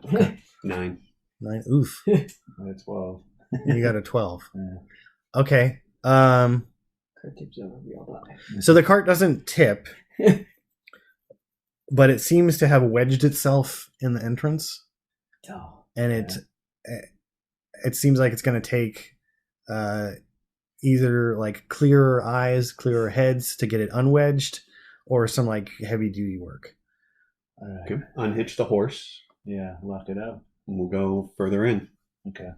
Okay. 9. 9. Oof. And it's 12. You got a 12. Yeah. Okay. Card tips over, we all die. So the cart doesn't tip, but it seems to have wedged itself in the entrance, and it seems like it's going to take either like clearer eyes, clearer heads to get it unwedged, or some like heavy duty work. All right. Okay. Unhitch the horse, Yeah, lock it up. and we'll go further in. Okay.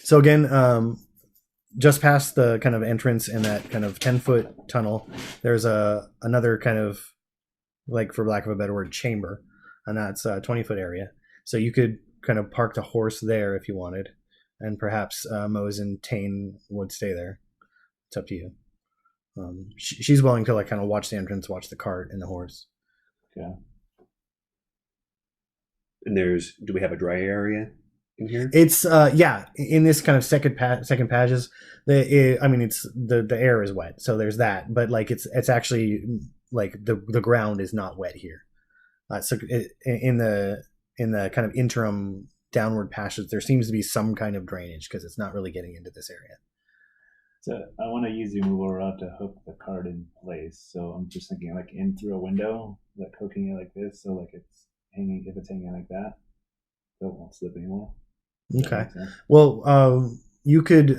So again, just past the kind of entrance in that kind of 10-foot tunnel, there's another kind of, like, for lack of a better word, chamber, and that's a 20-foot area. So you could kind of park the horse there if you wanted, and perhaps Mose and Tane would stay there. It's up to you. She's willing to like kind of watch the entrance, watch the cart and the horse. Yeah. And do we have a dry area in here? It's in this kind of second passages. It's the air is wet, so there's that. But like it's actually like the ground is not wet here. In the kind of interim downward passage, there seems to be some kind of drainage because it's not really getting into this area. So I want to use the removal rod to hook the cart in place. So I'm just thinking like in through a window, like hooking it like this, so like it's hanging. If it's hanging like that, it won't slip anymore. Okay. Well, you could,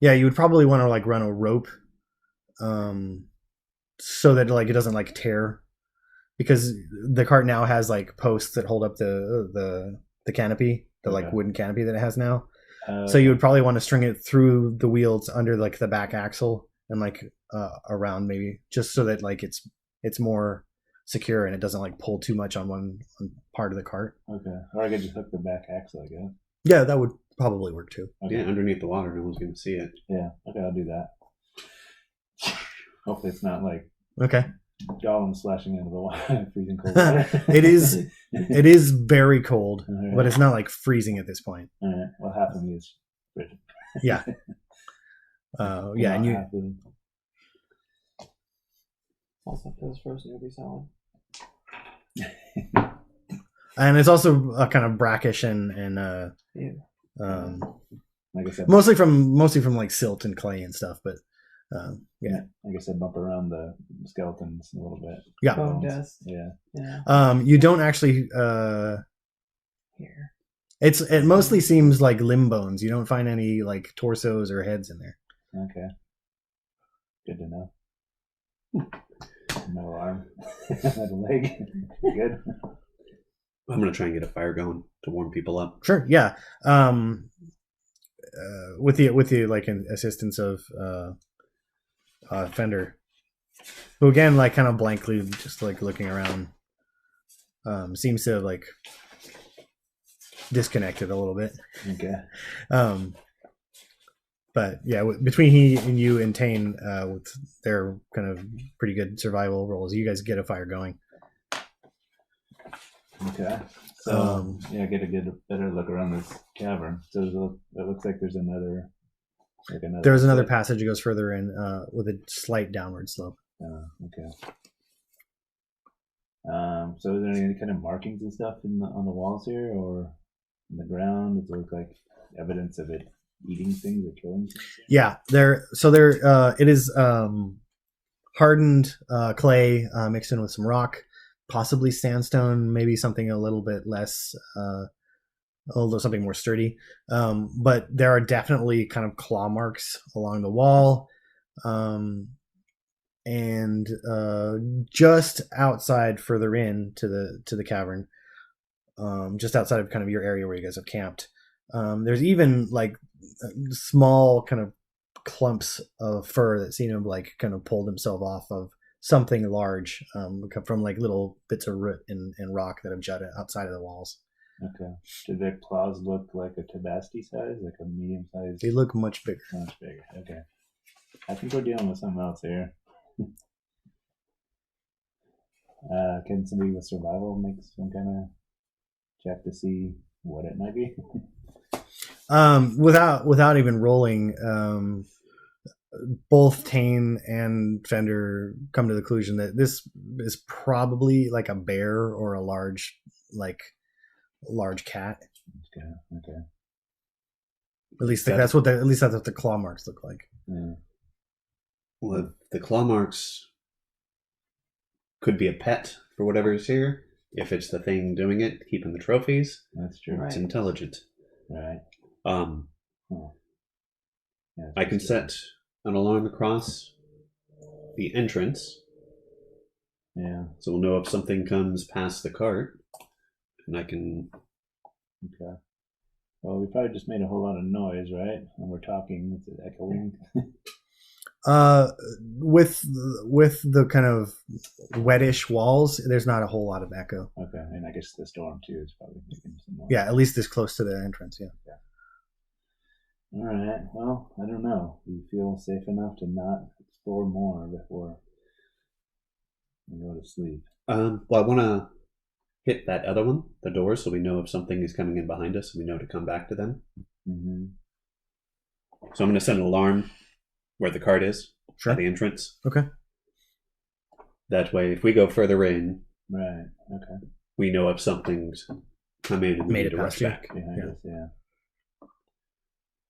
you would probably want to like run a rope, so that like it doesn't like tear, because the cart now has like posts that hold up the canopy, the like wooden canopy that it has now. So you would probably want to string it through the wheels under like the back axle and like around maybe, just so that like it's more secure and it doesn't like pull too much on one part of the cart. Okay. Or I could just hook the back axle, I guess. Yeah, that would probably work too. Okay. Yeah, underneath the water, no one's going to see it. Yeah. Okay, I'll do that. Hopefully it's not like Okay. Gollum slashing into the water, freezing cold water. It is very cold, Alright. but it's not like freezing at this point. All right. Well, half of me is frigid. Yeah. And you. Half of- Also, feels frozen, it'll be solid. And it's also kind of brackish and Yeah. like I said, mostly from like silt and clay and stuff. But yeah. Like I said, bump around the skeletons a little bit. Yeah. Bone dust. Yeah. Yeah. You don't actually. Here. It mostly seems like limb bones. You don't find any like torsos or heads in there. Okay. Good to know. Metal arm. Metal leg. Good. I'm going to try and get a fire going to warm people up. Sure. Yeah. With the like assistance of Fender, who again like kind of blankly just like looking around, seems to like disconnected a little bit. Okay. But yeah, between he and you and Tane, with their kind of pretty good survival rolls, you guys get a fire going. Okay. So get a better look around this cavern. So it looks like there's another. There's another passage that goes further in with a slight downward slope. Okay. So is there any kind of markings and stuff on the walls here or in the ground? Does it look like evidence of it eating things or killing things? Yeah, it is hardened clay mixed in with some rock, possibly sandstone, maybe something a little bit less, although something more sturdy. But there are definitely kind of claw marks along the wall. And just outside, further in to the cavern, just outside of kind of your area where you guys have camped, there's even like small kind of clumps of fur that seem to have like kind of pulled themselves off of something large, from like little bits of root and rock that have jutted outside of the walls. Okay. Do their claws look like a tabasty size, like a medium size? They look much bigger. Much bigger. Okay. I think we're dealing with something else here. Can somebody with survival make some kind of check to see what it might be? Without even rolling, both Tane and Fender come to the conclusion that this is probably like a bear or a large cat. Okay. At least that's what the claw marks look like. Yeah. Well, the claw marks could be a pet for whatever is here. If it's the thing doing it, keeping the trophies, That's true. it's intelligent. Right. Yeah, I can set an alarm across the entrance. Yeah. So we'll know if something comes past the cart, and I can. Okay. Well, we probably just made a whole lot of noise, right? When we're talking, it's echoing. With the kind of wettish walls, there's not a whole lot of echo. Okay, and I guess the storm too is probably making some noise. Yeah, at least this close to the entrance. Yeah. All right. Well, I don't know. Do you feel safe enough to not explore more before we go to sleep? Well, I want to hit that other one, the door, so we know if something is coming in behind us, we know to come back to them. Mm-hmm. So I'm going to send an alarm where the cart is, Sure. at the entrance. Okay. That way, if we go further in, Right. Okay. we know if something's come in and we Made need it to past rush you. back. Behind us, yeah.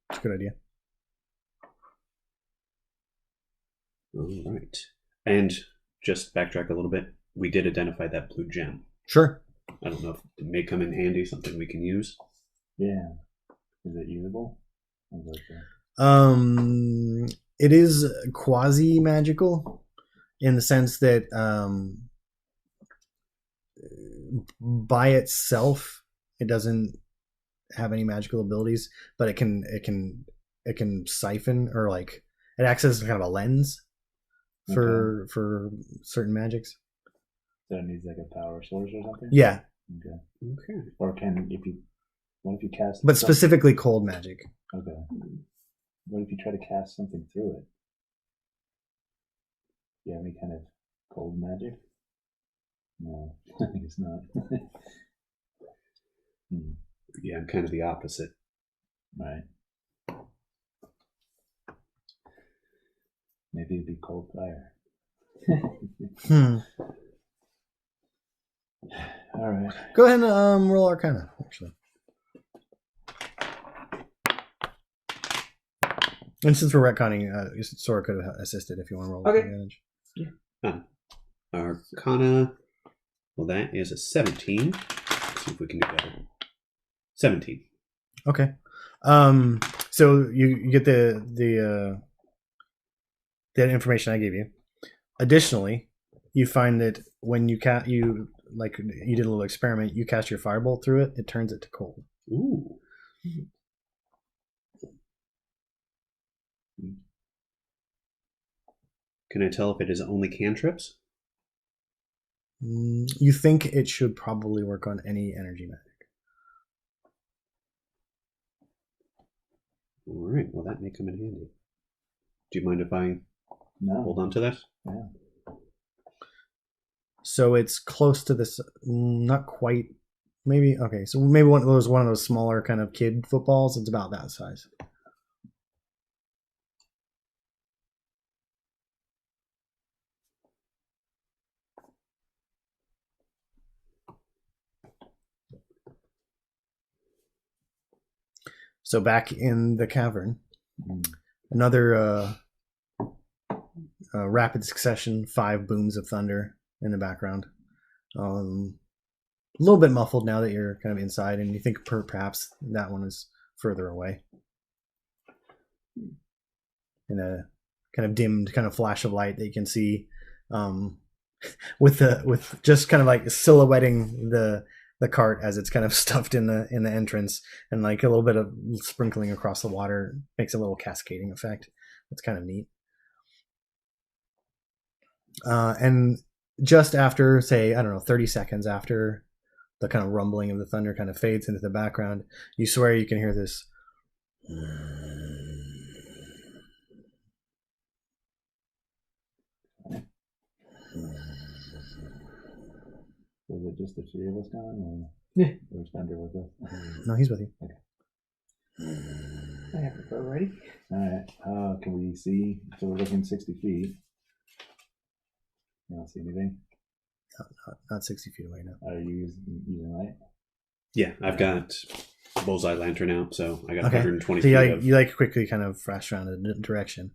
It's a good idea. All right. And just backtrack a little bit. We did identify that blue gem. Sure. I don't know if it may come in handy, something we can use. Yeah. Is it usable? It is quasi magical in the sense that by itself it doesn't have any magical abilities, but it can siphon, or like it acts as kind of a lens for certain magics. So it needs like a power source or something? Yeah. Okay. Or what if you cast... But specifically cold magic. Okay. What if you try to cast something through it? Do you have any kind of cold magic? No, I think it's not. Yeah, I'm kind of the opposite. Right. Maybe it'd be cold fire. All right. Go ahead and roll Arcana, actually. And since we're retconning, Sora could have assisted if you want to roll with Okay. advantage. Arcana. Well, that is a 17. Let's see if we can do better. 17. Okay. So you get the information I gave you. Additionally, you find that when you did a little experiment, you cast your firebolt through it, it turns it to cold. Ooh. Can I tell if it is only cantrips? You think it should probably work on any energy magic. All right. Well, that may come in handy. Do you mind if I No. hold on to this? Yeah. So it's close to this, not quite. Maybe okay. So maybe one of those smaller kind of kid footballs. It's about that size. So back in the cavern, another rapid succession, 5 booms of thunder in the background. A little bit muffled now that you're kind of inside, and you think perhaps that one is further away. In a kind of dimmed kind of flash of light that you can see, with just kind of like silhouetting the cart as it's kind of stuffed in the entrance, and like a little bit of sprinkling across the water makes a little cascading effect. That's kind of neat. And just after, say, I don't know, 30 seconds after the kind of rumbling of the thunder kind of fades into the background, you swear you can hear this. So is it just the 3 of us going, Yeah. or there's Thunder with us? No, he's with you. I have the bow ready. All right. Can we see? So we're looking 60 feet. You don't see anything? Not 60 feet away now. Are you using light? Yeah, I've got bullseye lantern out, so I got Okay. 120 So feet. you like quickly kind of flash around in a direction.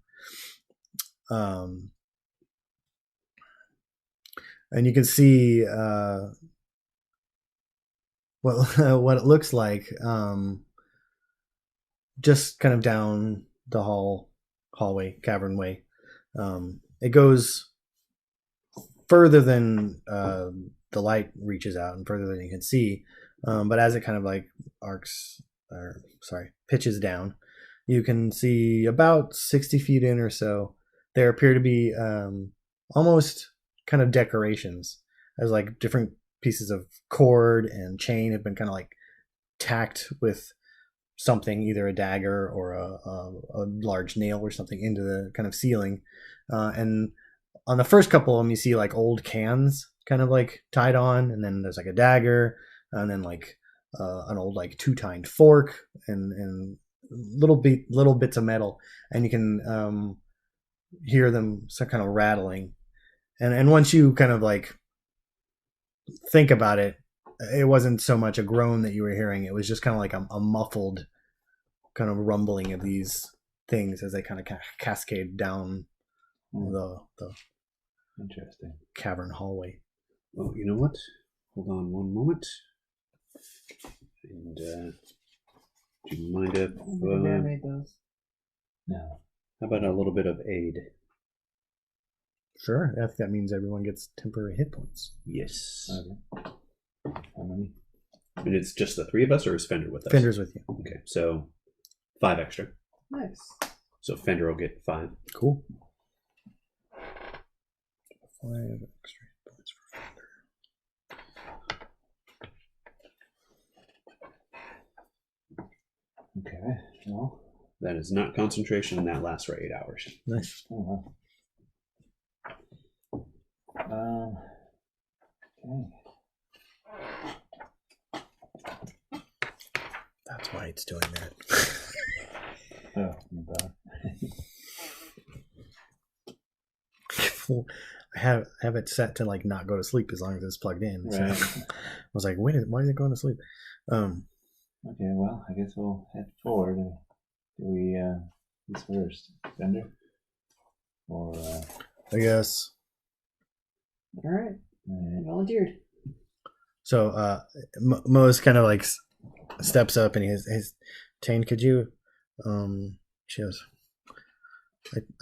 And you can see what it looks like, just kind of down the hallway, cavern way. It goes further than the light reaches out, and further than you can see. But as it kind of like pitches down, you can see about 60 feet in or so, there appear to be almost kind of decorations, as like different pieces of cord and chain have been kind of like tacked with something, either a dagger or a large nail or something, into the kind of ceiling. And on the first couple of them, you see like old cans kind of like tied on, and then there's like a dagger, and then like an old like 2-tined fork, and little bits of metal, and you can hear them some kind of rattling. And once you kind of like think about it, it wasn't so much a groan that you were hearing. It was just kind of like a muffled kind of rumbling of these things as they kind of cascade down the Interesting. cavern hallway. Oh, you know what? Hold on one moment. And do you mind if Mermaid does. No. how about a little bit of aid? Sure, I think that means everyone gets temporary hit points. Yes. Okay. How many? And it's just the 3 of us, or is Fender with us? Fender's with you. Okay, so 5 extra. Nice. So Fender will get 5. Cool. 5 extra points for Fender. Okay. Well. That is not concentration, and that lasts for 8 hours. Nice. Oh wow. Okay. That's why it's doing that. Oh, my bad. I have it set to like not go to sleep as long as it's plugged in. So Right. I was like, wait, why is it going to sleep? Okay, well, I guess we'll head forward. Do we, who's first? Fender? Or, I guess. All right. alright. Volunteered. So Mo's kind of like steps up and he's Tane, could you? She goes,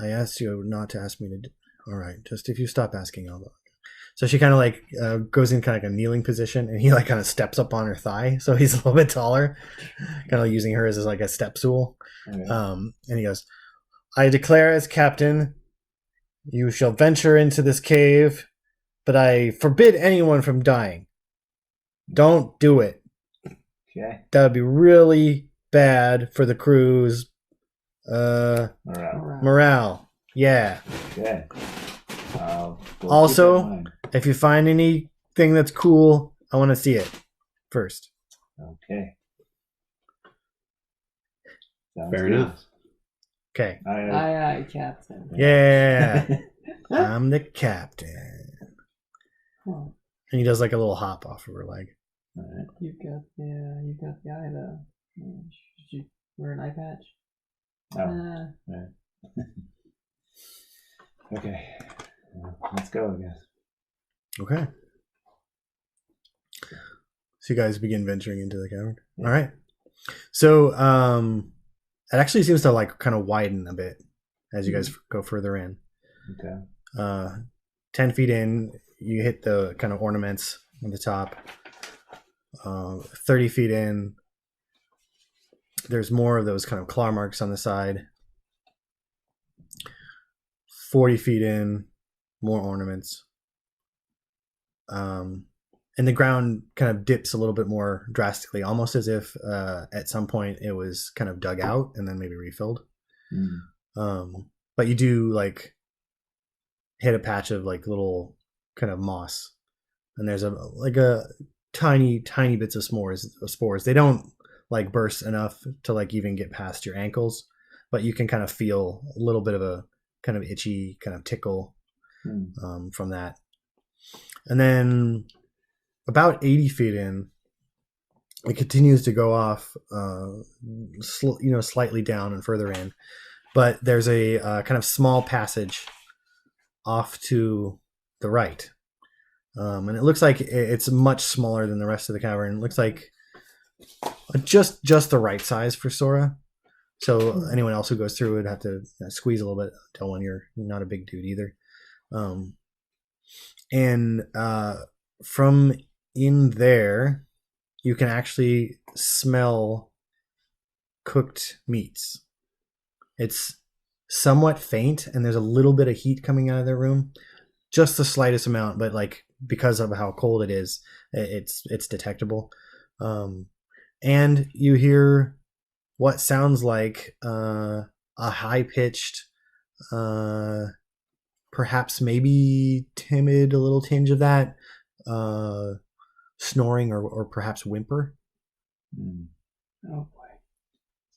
I asked you not to ask me to. All right, just if you stop asking, I'll. So she kind of like goes in kind of like a kneeling position, and he like kind of steps up on her thigh, so he's a little bit taller, kind of using her as like a step stool. Okay. And he goes, I declare as captain, you shall venture into this cave, but I forbid anyone from dying. Don't do it. Okay. That would be really bad for the crew's Morale. Morale. Yeah. Okay. We'll Also- keep that in mind. If you find anything that's cool, I want to see it first. Okay. Sounds Fair good. enough. Okay. Aye, Captain. Yeah. I'm the captain. Oh, And he does like a little hop off of her leg. All right. you got the eye though. Should you wear an eye patch? Oh, okay. Well, let's go, I guess. Okay. So you guys begin venturing into the cavern. Yeah. All right. So it actually seems to like kind of widen a bit as you guys go further in. Okay. 10 feet in, you hit the kind of ornaments on the top. 30 feet in, there's more of those kind of claw marks on the side. 40 feet in, more ornaments. And the ground kind of dips a little bit more drastically, almost as if at some point it was kind of dug out and then maybe refilled. But you do like hit a patch of like little kind of moss, and there's a tiny bits of spores. They don't like burst enough to like even get past your ankles, but you can kind of feel a little bit of a kind of itchy kind of tickle from that. And then about 80 feet in, it continues to go off, slightly down and further in, but there's a kind of small passage off to the right. And it looks like it's much smaller than the rest of the cavern. It looks like just the right size for Sora. So anyone else who goes through would have to squeeze a little bit. Tell one you're not a big dude either. And from in there, you can actually smell cooked meats. It's somewhat faint, and there's a little bit of heat coming out of the room, just the slightest amount, but like because of how cold it is, it's detectable. And you hear what sounds like a high-pitched, perhaps maybe timid, a little tinge of that, snoring or perhaps whimper. Oh boy.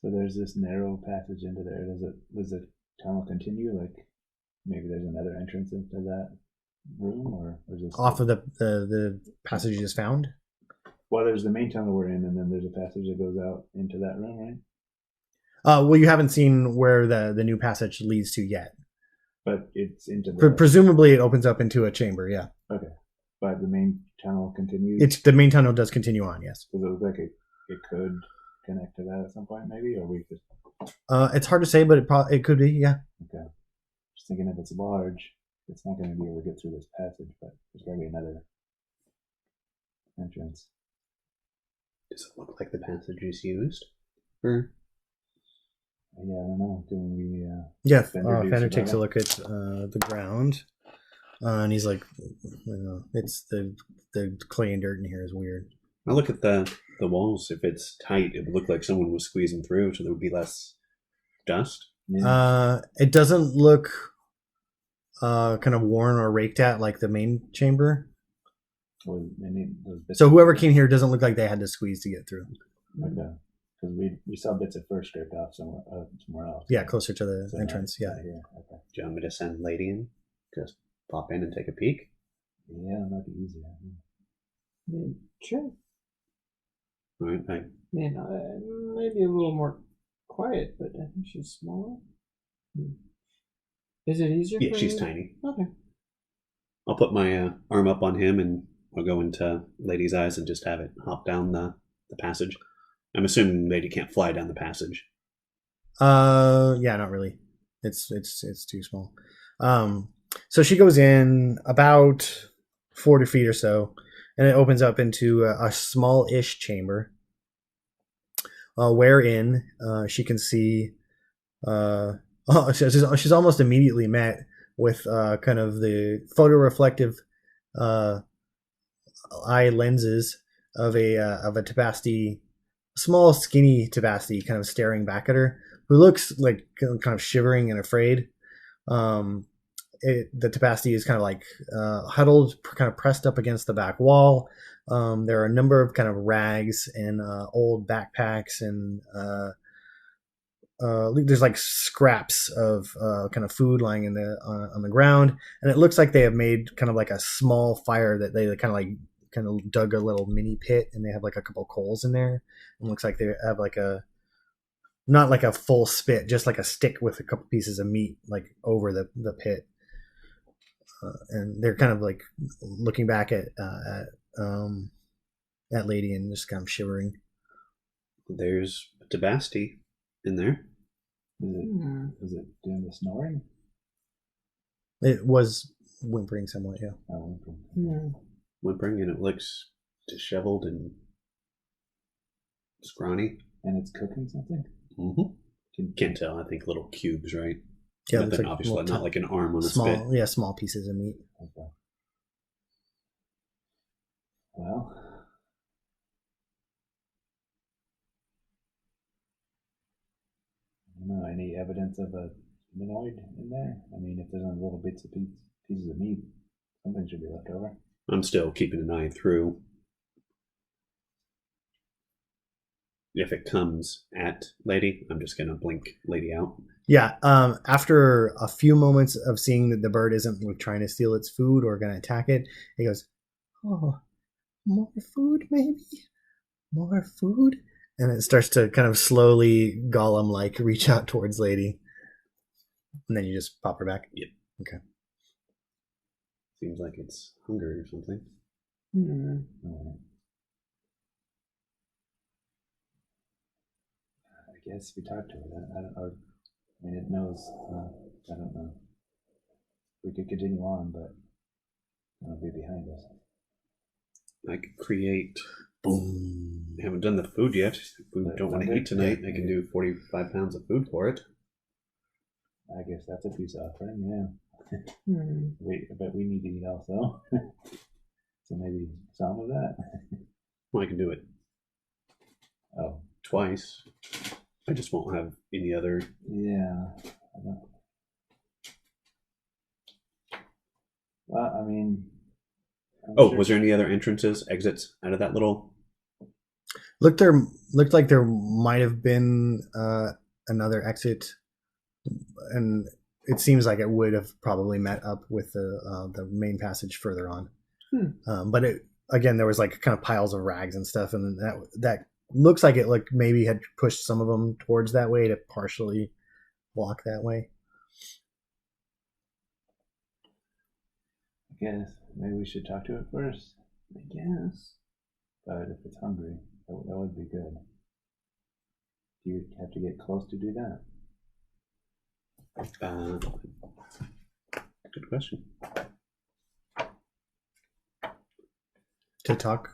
So there's this narrow passage into there. Does the tunnel continue? Like maybe there's another entrance into that room, or is this Off of the passage you just found? Well, there's the main tunnel we're in, and then there's a passage that goes out into that room, right? Well, you haven't seen where the new passage leads to yet. But it's into the Presumably, it opens up into a chamber. Yeah. Okay, but the main tunnel continues. The main tunnel does continue on. Yes. Does it look like it could connect to that at some point, maybe, or we could? It's hard to say, but it could be. Yeah. Okay. Just thinking if it's large, it's not going to be able to get through this passage, but there's got to be another entrance. Does it look like the passage is used? Or Yeah, I don't know. Do we? Yeah. Fender do Fender takes a survival? look at the ground, and he's like, "It's the clay and dirt in here is weird." I look at the walls. If it's tight, it would look like someone was squeezing through, so there would be less dust. Yeah. It doesn't look kind of worn or raked at like the main chamber. Or any those bits So of- whoever came here doesn't look like they had to squeeze to get through. Okay. Because we saw bits of fur scraped off somewhere else. Yeah, closer to the So entrance. not- Yeah. not here. Okay. Do you want me to send Lady in? Just pop in and take a peek? Yeah, that might be easier. Sure. All right. Maybe a little more quiet, but I think she's smaller. Is it easier? Yeah, for she's you? tiny. Okay. I'll put my arm up on him and I'll go into Lady's eyes and just have it hop down the passage. I'm assuming Lady can't fly down the passage. Yeah, not really. It's too small. So she goes in about 40 feet or so, and it opens up into a small-ish chamber, wherein she can see. She's almost immediately met with kind of the photoreflective eye lenses of a tabasti, small, skinny tabasti, kind of staring back at her. who looks like kind of shivering and afraid. The Tabasti is kind of like huddled, kind of pressed up against the back wall. There are a number of kind of rags and old backpacks, and there's like scraps of kind of food lying in the on the ground, and it looks like they have made kind of like a small fire that they kind of dug a little mini pit, and they have like a couple coals in there. It looks like they have like a not like a full spit, just like a stick with a couple pieces of meat like over the pit. And they're kind of like looking back at Lady and just kind of shivering. There's a Tabasti in there. Is it doing the snoring? It was whimpering somewhat, yeah. Oh, Whimpering, and it looks disheveled and scrawny. and it's cooking something? Mm-hmm. Can't tell. I think little cubes, right? Yeah, Nothing, like obviously, not like an arm on a small, spit. yeah, small pieces of meat. Okay. Well, I don't know, any evidence of a humanoid in there? I mean, if there's only little bits of pieces of meat, something should be left over. I'm still keeping an eye through. If it comes at Lady, I'm just going to blink Lady out. Yeah. After a few moments of seeing that the bird isn't trying to steal its food or going to attack it, he goes, "Oh, more food, maybe? More food?" And it starts to kind of slowly Gollum-like reach out towards Lady. And then you just pop her back? Yep. Okay. Seems like it's hunger or something. I guess we talked to it. I mean, it knows. I don't know. We could continue on, but it'll be behind us. I could create. Boom. We haven't done the food yet. If we don't want to eat tonight, Yeah. I can do 45 pounds of food for it. I guess that's a peace offering, yeah. But we need to eat also. So maybe some of that. Well, I can do it Oh, twice. I just won't have any other. yeah. I don't. Well, I mean. Oh, was there any other entrances, exits out of that little? Looked like there might have been another exit, and it seems like it would have probably met up with the main passage further on. But there was like kind of piles of rags and stuff, and that looks like it maybe had pushed some of them towards that way to partially block that way. I guess maybe we should talk to it first. I guess. But if it's hungry, that would be good. Do you have to get close to do that? Good question. To talk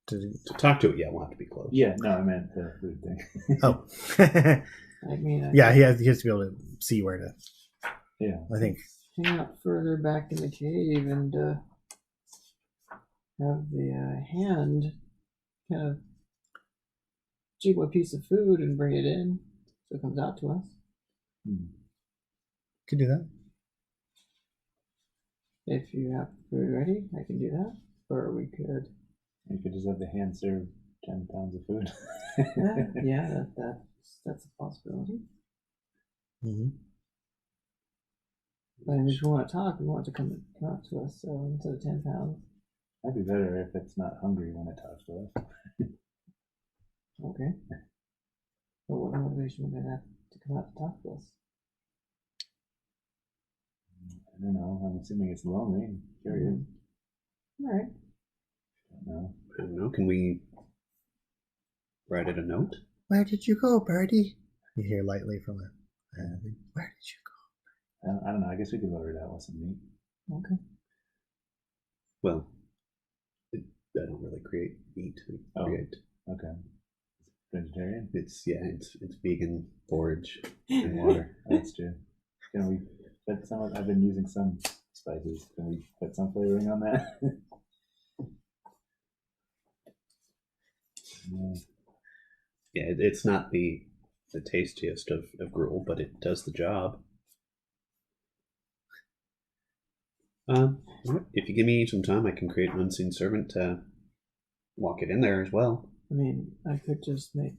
To talk to it, yeah, we'll have to be close. Yeah, no, I meant the food thing. Oh. I mean, Yeah, he has to be able to see where to. Yeah. I think. hang out further back in the cave and have the hand kind of jiggle a piece of food and bring it in so it comes out to us. Could do that. If you have food ready, I can do that. Or we could. You could just have the hand serve 10 pounds of food. Yeah, that's a possibility. Mm-hmm. But if we want to talk, we want it to come out to us. So instead of 10 pounds. That'd be better if it's not hungry when it talks to us. Okay. But what motivation would it have to come out to talk to us? I don't know. I'm assuming it's lonely and curious. All right. I don't know. Can we write it a note? Where did you go, Birdie? You hear lightly from it. Where did you go? I don't know. I guess we could load it out with some meat. Okay. Well, I don't really create meat. I create. Okay. Vegetarian? It's vegan forage. And water. That's true. Can we put some? I've been using some spices. Can we put some flavoring on that? Yeah, it's not the the tastiest of gruel, but it does the job. If you give me some time, I can create an unseen servant to walk it in there as well. I mean, I could just make.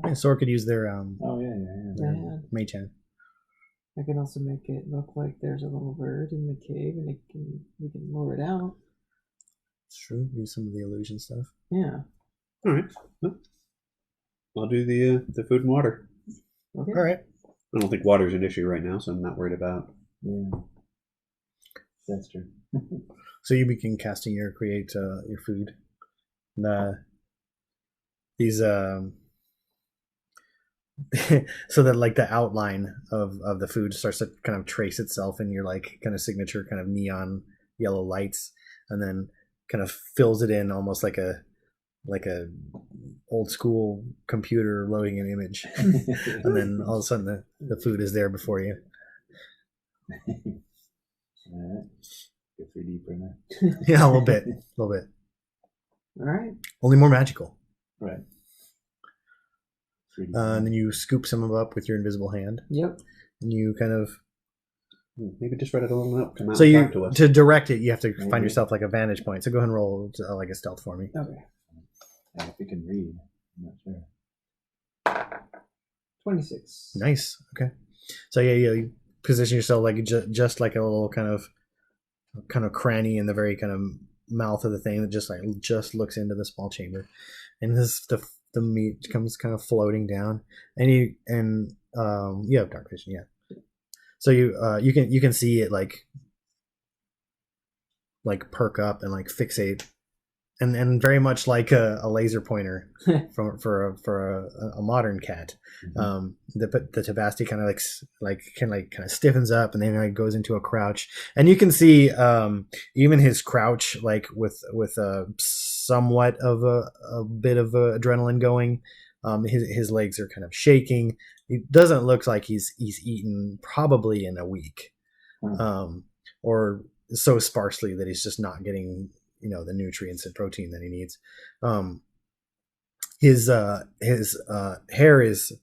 Yeah, Sora could use their Oh yeah. And mage hand. I can also make it look like there's a little bird in the cave, and we can lure it out. It's true. Use some of the illusion stuff. Yeah. All right. Well, I'll do the food and water. Okay. All right. I don't think water's an issue right now, so I'm not worried about. Yeah. That's true. So you begin casting your food. And, these so that like the outline of the food starts to kind of trace itself in your like kind of signature kind of neon yellow lights, and then kind of fills it in almost like a old school computer loading an image, and then all of a sudden the food is there before you. All right. Get 3D printer. Yeah, a little bit. All right. Only more magical. Right. 3D And then you scoop some of them up with your invisible hand, Yep. and you kind of Maybe just write it all up. Come out so and you talk to us. to direct it, you have to Maybe. find yourself like a vantage point. So go ahead and roll like a stealth for me. Okay. if we can read, I'm not sure. 26. Nice. Okay. So yeah, you position yourself like just like a little kind of cranny in the very kind of mouth of the thing that just looks into the small chamber, and this the meat comes kind of floating down, and you have dark vision, yeah. So you can see it like perk up and like fixate, and very much like a laser pointer for a modern cat. Mm-hmm. The tabasti kind of stiffens up, and then like goes into a crouch, and you can see even his crouch like with somewhat of a bit of adrenaline going. His legs are kind of shaking. It doesn't look like he's eaten probably in a week, or so sparsely that he's just not getting the nutrients and protein that he needs. His hair is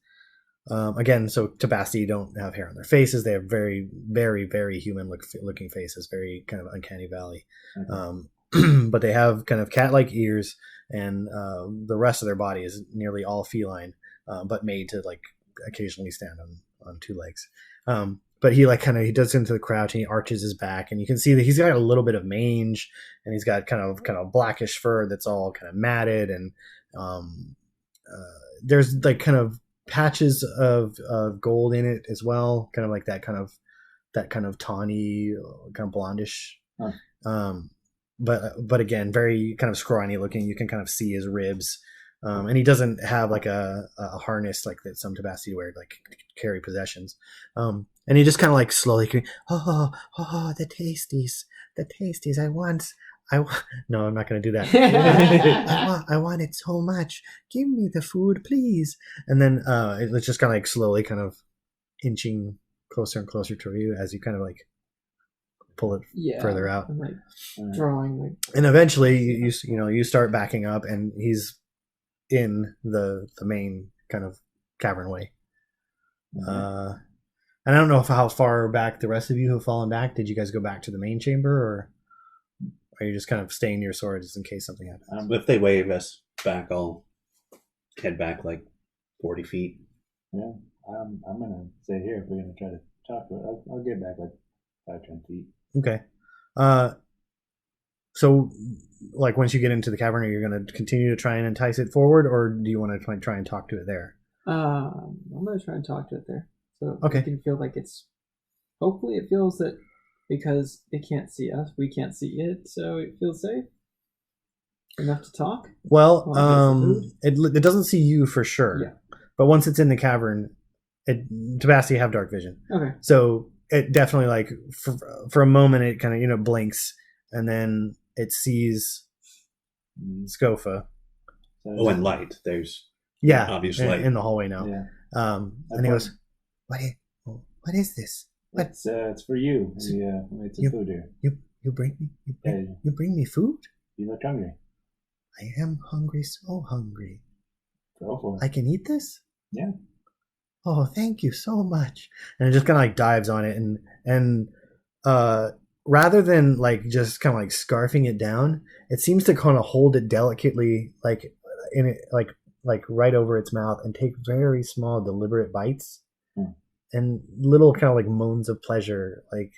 again, so tabasti don't have hair on their faces. They have very very very human looking faces, very kind of uncanny valley. But they have kind of cat-like ears, and the rest of their body is nearly all feline, but made to like occasionally stand on two legs. But he he does into the crouch, and he arches his back, and you can see that he's got a little bit of mange, and he's got kind of blackish fur that's all kind of matted, and there's like kind of patches of gold in it as well, kind of like that kind of tawny, kind of blondish. But again, very kind of scrawny looking. You can kind of see his ribs. And he doesn't have like a harness like that some tabasti wear, like carry possessions. And he just kind of like slowly, the tasties, no, I'm not going to do that. I want it so much. Give me the food, please. And then it's just kind of like slowly kind of inching closer and closer to you as you kind of like pull it further out. I'm like drawing like. And eventually you start backing up, and he's in the main kind of cavern way. And I don't know how far back the rest of you have fallen back. Did you guys go back to the main chamber, or are you just kind of staying near Sora just in case something happens? If they wave us back, I'll head back like 40 feet. Yeah, I'm gonna stay here if we're gonna try to talk to it. I'll get back like 5-10 feet. Okay. So, like, once you get into the cavern, are you going to continue to try and entice it forward, or do you want to try and talk to it there? I'm going to try and talk to it there. So okay. It can feel like hopefully it feels that because it can't see us, we can't see it, so it feels safe enough to talk. Well, it doesn't see you for sure. Yeah. But once it's in the cavern, tabasti have dark vision. Okay. So it definitely, like, for a moment, it kind of, blinks, and then it sees Scofa. And light. There's obvious light in the hallway now. Yeah. And he goes, "What is this? It's for you. We made some food here. You bring me you bring me food? You look hungry. I am hungry, so hungry. Go for it. I can eat this? Yeah. Oh, thank you so much. And it just kind of like dives on it, and rather than like just kind of like scarfing it down, it seems to kind of hold it delicately, like in it, like right over its mouth, and take very small, deliberate bites, and little kind of like moans of pleasure, like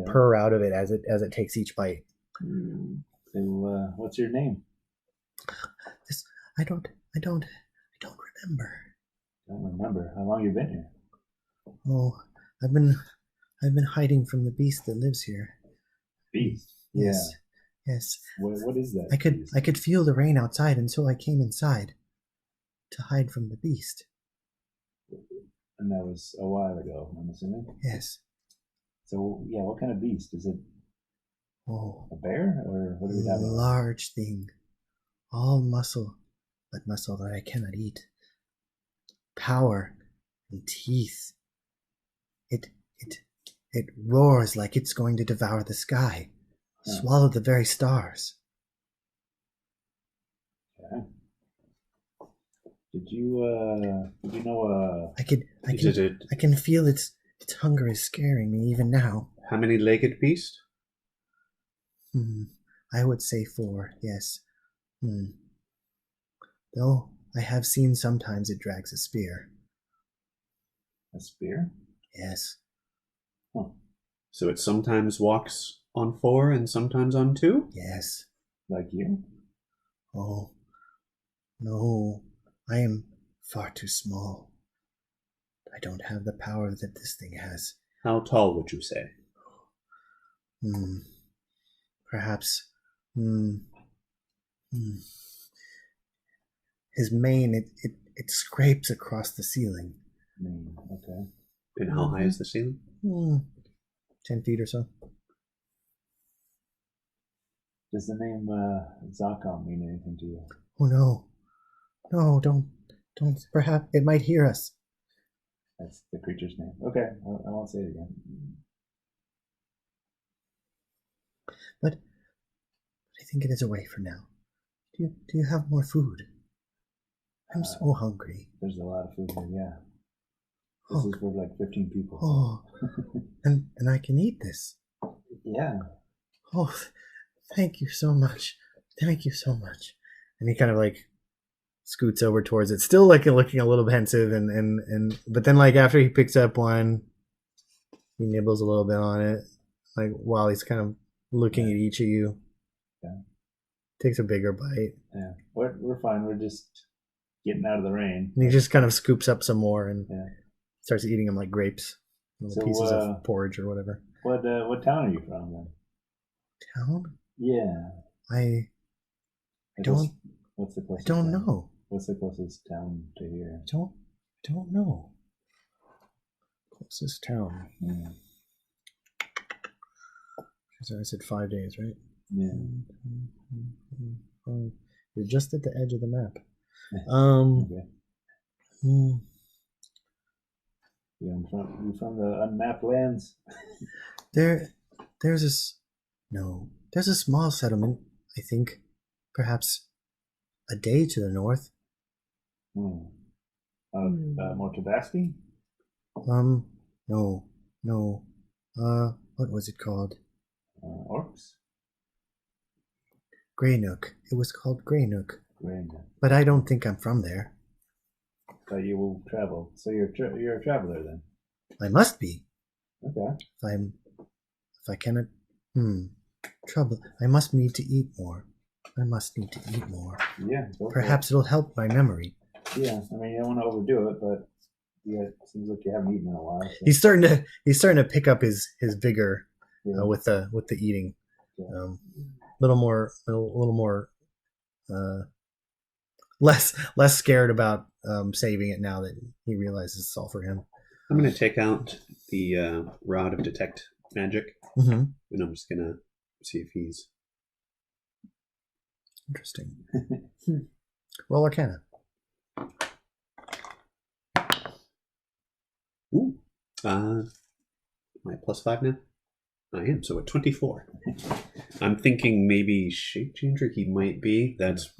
purr out of it as it takes each bite. So, what's your name? This I don't remember. Don't remember. How long you been here? Oh, I've been hiding from the beast that lives here. Beast. Yes. Yes. What is that? I could feel the rain outside, and so I came inside to hide from the beast. And that was a while ago, I'm assuming. Yes. So yeah, what kind of beast is it? Oh, A bear, or what are we talking about? large thing, all muscle, but muscle that I cannot eat. Power and teeth. It roars like it's going to devour the sky, swallow the very stars. Okay. Did you know? I can feel its hunger is scaring me even now. How many legged beast? I would say 4, yes. Though I have seen sometimes it drags a spear. A spear? Yes. Huh. So it sometimes walks on 4 and sometimes on 2? Yes. Like you? Oh, no. I am far too small. I don't have the power that this thing has. How tall would you say? Perhaps. His mane, it scrapes across the ceiling. Okay. And how high is the ceiling? 10 feet or so. Does the name Zakon mean anything to you? Oh no. No, don't. Perhaps it might hear us. That's the creature's name. Okay, I won't say it again. But I think it is away for now. Do you have more food? I'm so hungry. There's a lot of food here, yeah. This is for like 15 people. Oh, and I can eat this. Yeah. Oh, thank you so much. Thank you so much. And he kind of like scoots over towards it, still like looking a little pensive, and but then like after he picks up one, he nibbles a little bit on it, like while he's kind of looking at each of you. Yeah. Takes a bigger bite. Yeah. We're fine. We're just getting out of the rain. And he just kind of scoops up some more and Yeah. starts eating them like grapes, little pieces of porridge or whatever. What town are you from then? Town? Yeah. I don't. What's the closest? I don't town? know. What's the closest town to here? Don't know. Closest town. So I said 5 days, right? Yeah. You're just at the edge of the map. Okay. Hmm. You from the unmapped lands? There's a small settlement, I think, perhaps a day to the north. More Tabasco? No. What was it called? Orcs? Greynook. It was called Greynook. Greynook. But I don't think I'm from there. So you will travel. So you're a traveler then? I must be. Okay. If I cannot... Trouble. I must need to eat more. Yeah. Perhaps it'll help my memory. Yeah. I mean, you don't want to overdo it, but yeah, it seems like you haven't eaten in a while. So. He's starting to pick up his vigor with the eating. Yeah. Little more less scared about saving it now that he realizes it's all for him. I'm going to take out the rod of detect magic, and I'm just going to see if he's interesting. Roll Arcana. Ooh. Am I +5 now? I am, so at 24. I'm thinking maybe shape changer he might be. That's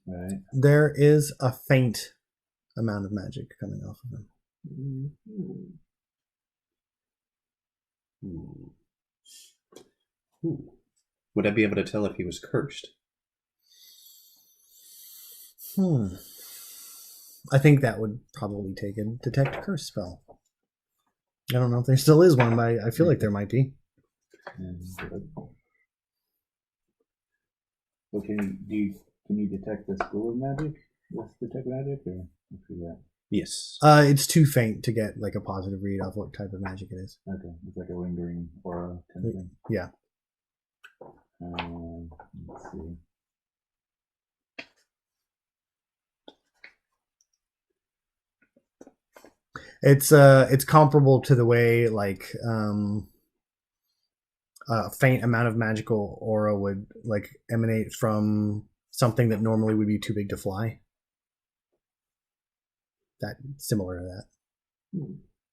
right. There is a faint amount of magic coming off of him. Mhm. Would I be able to tell if he was cursed? I think that would probably take a detect curse spell. I don't know if there still is one, but I feel like there might be. Well, can you detect the school of magic with detect magic, or I forget? Yes. It's too faint to get like a positive read off what type of magic it is. Okay, it's like a lingering aura kind of thing. Yeah. Let's see. It's comparable to the way like a faint amount of magical aura would like emanate from something that normally would be too big to fly. That similar to that.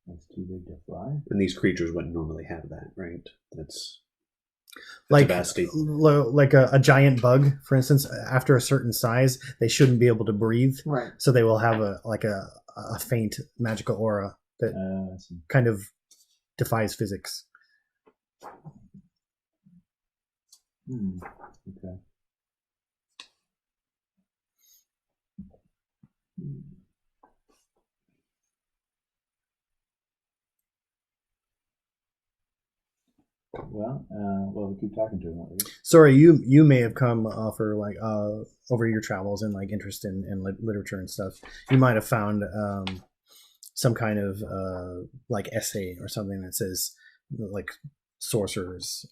That's too big to fly. And these creatures wouldn't normally have that, right? That's Like vastity. like a giant bug, for instance. After a certain size, they shouldn't be able to breathe, Right. so they will have a faint magical aura that kind of defies physics. Okay. Well, we'll keep talking to him. Sorry, you may have come over like over your travels and like interest in literature and stuff. You might have found some kind of like essay or something that says like sorcerers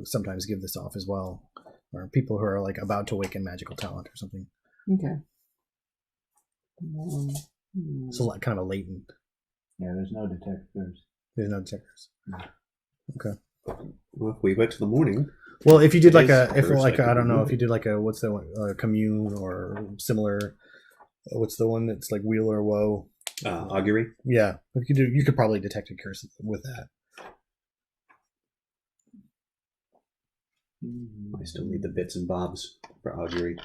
sometimes give this off as well, or people who are like about to awaken magical talent or something. Okay. So like kind of a latent. Yeah, there's no detectors. There's no detectors. Okay. Well, if we wait till the morning. Well, if you did like It a, is if cursed, like I I don't know, remove if you did like a what's the one, commune or similar, what's the one that's like wheel or woe? Augury. Yeah, you could probably detect a curse with that. I still need the bits and bobs for augury.